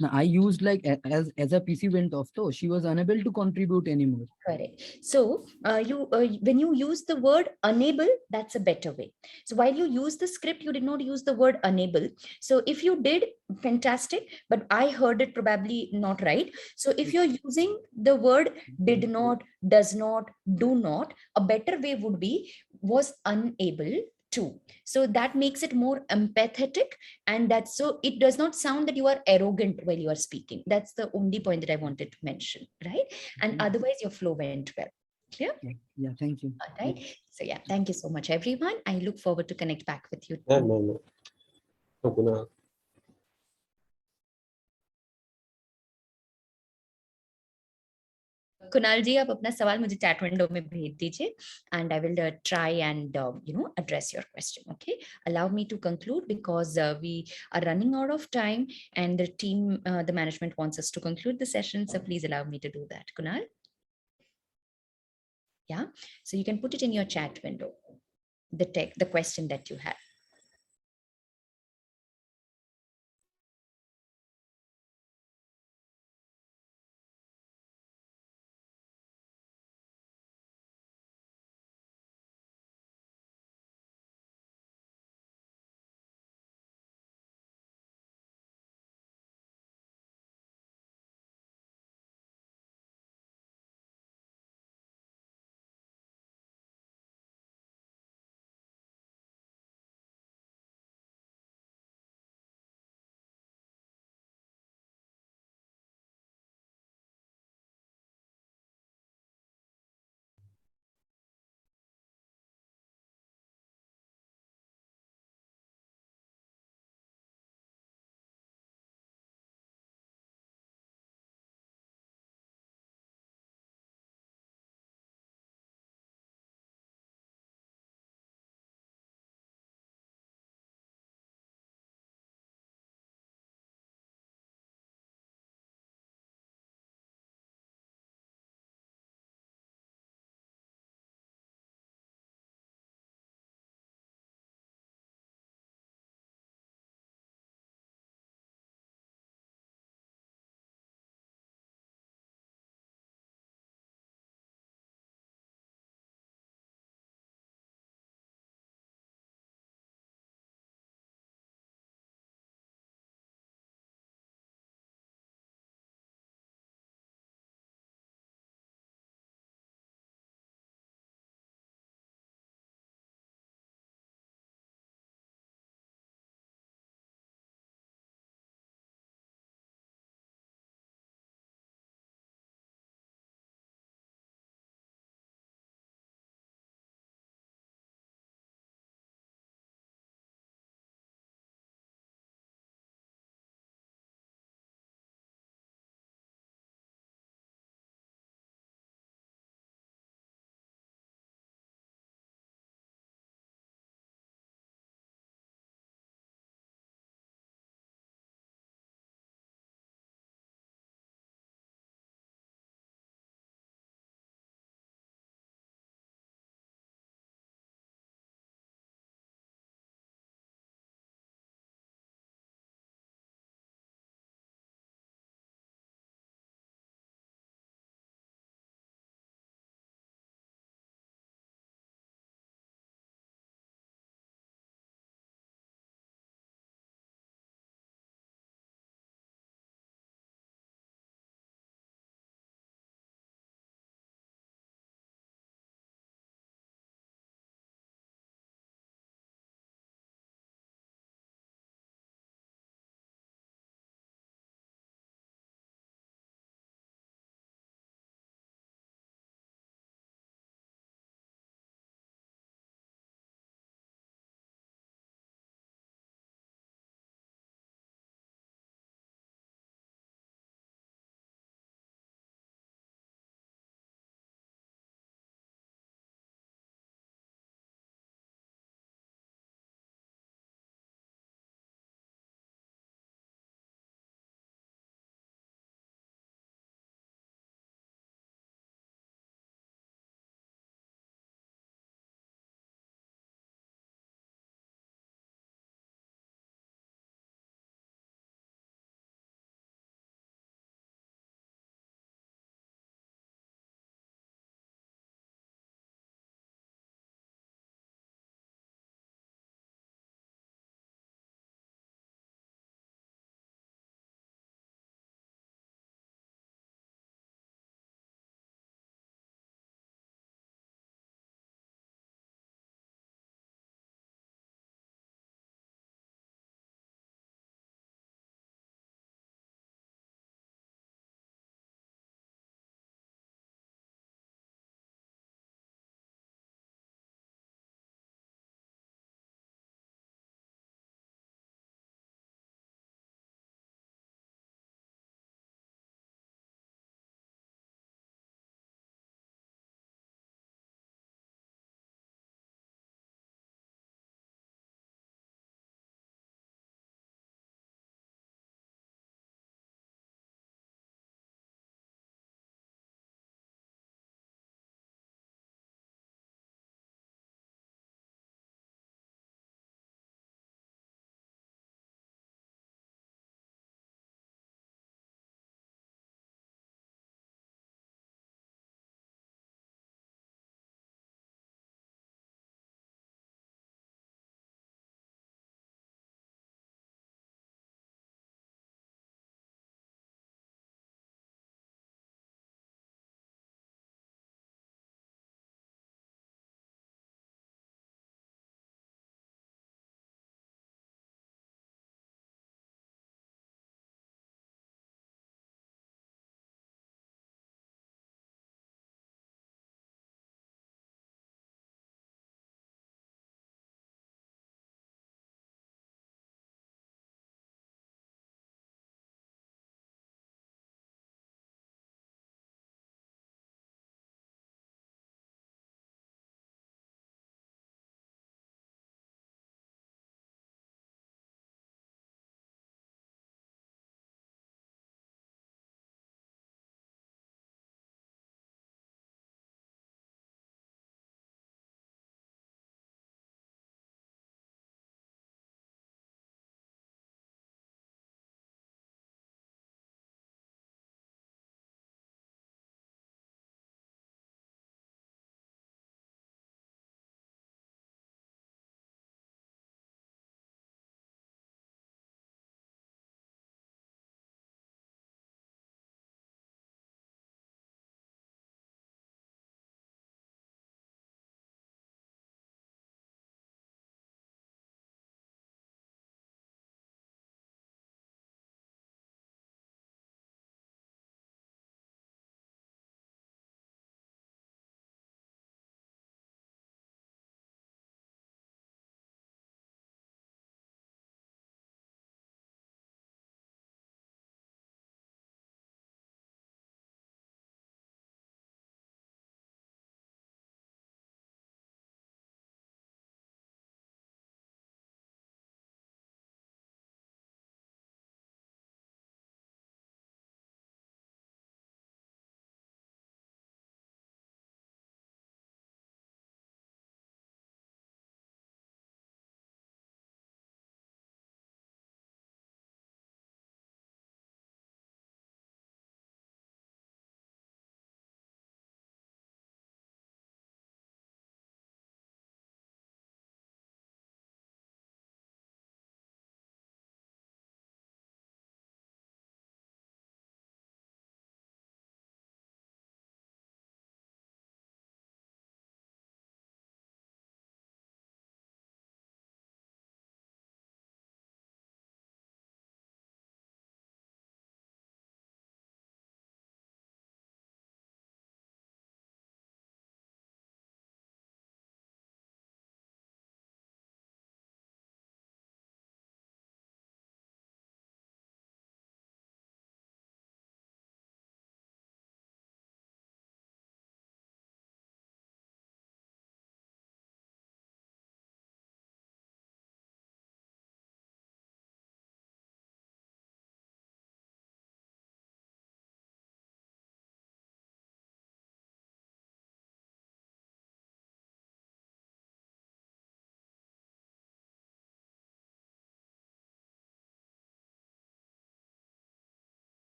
No, I used like as a PC went off, so she was unable to contribute anymore. Correct. So when you use the word unable, that's a better way. So while you use the script, you did not use the word unable. So if you did, fantastic, but I heard it probably not right. So if you're using the word did not, does not, do not, a better way would be was unable to. So that makes it more empathetic, and that's so it does not sound that you are arrogant while you are speaking. That's the only point that I wanted to mention, right? And otherwise your flow went well. Clear? Yeah, thank you. All right. So yeah, thank you so much, everyone. I look forward to connect back with you. No. Kunal. Kunal जी, आप अपना सवाल मुझे chat window में भेज दीजिए, and I will try and address your question. Okay, allow me to conclude because we are running out of time, and the team, the management wants us to conclude the session. So please allow me to do that, Kunal. Yeah, so you can put it in your chat window, the question that you have.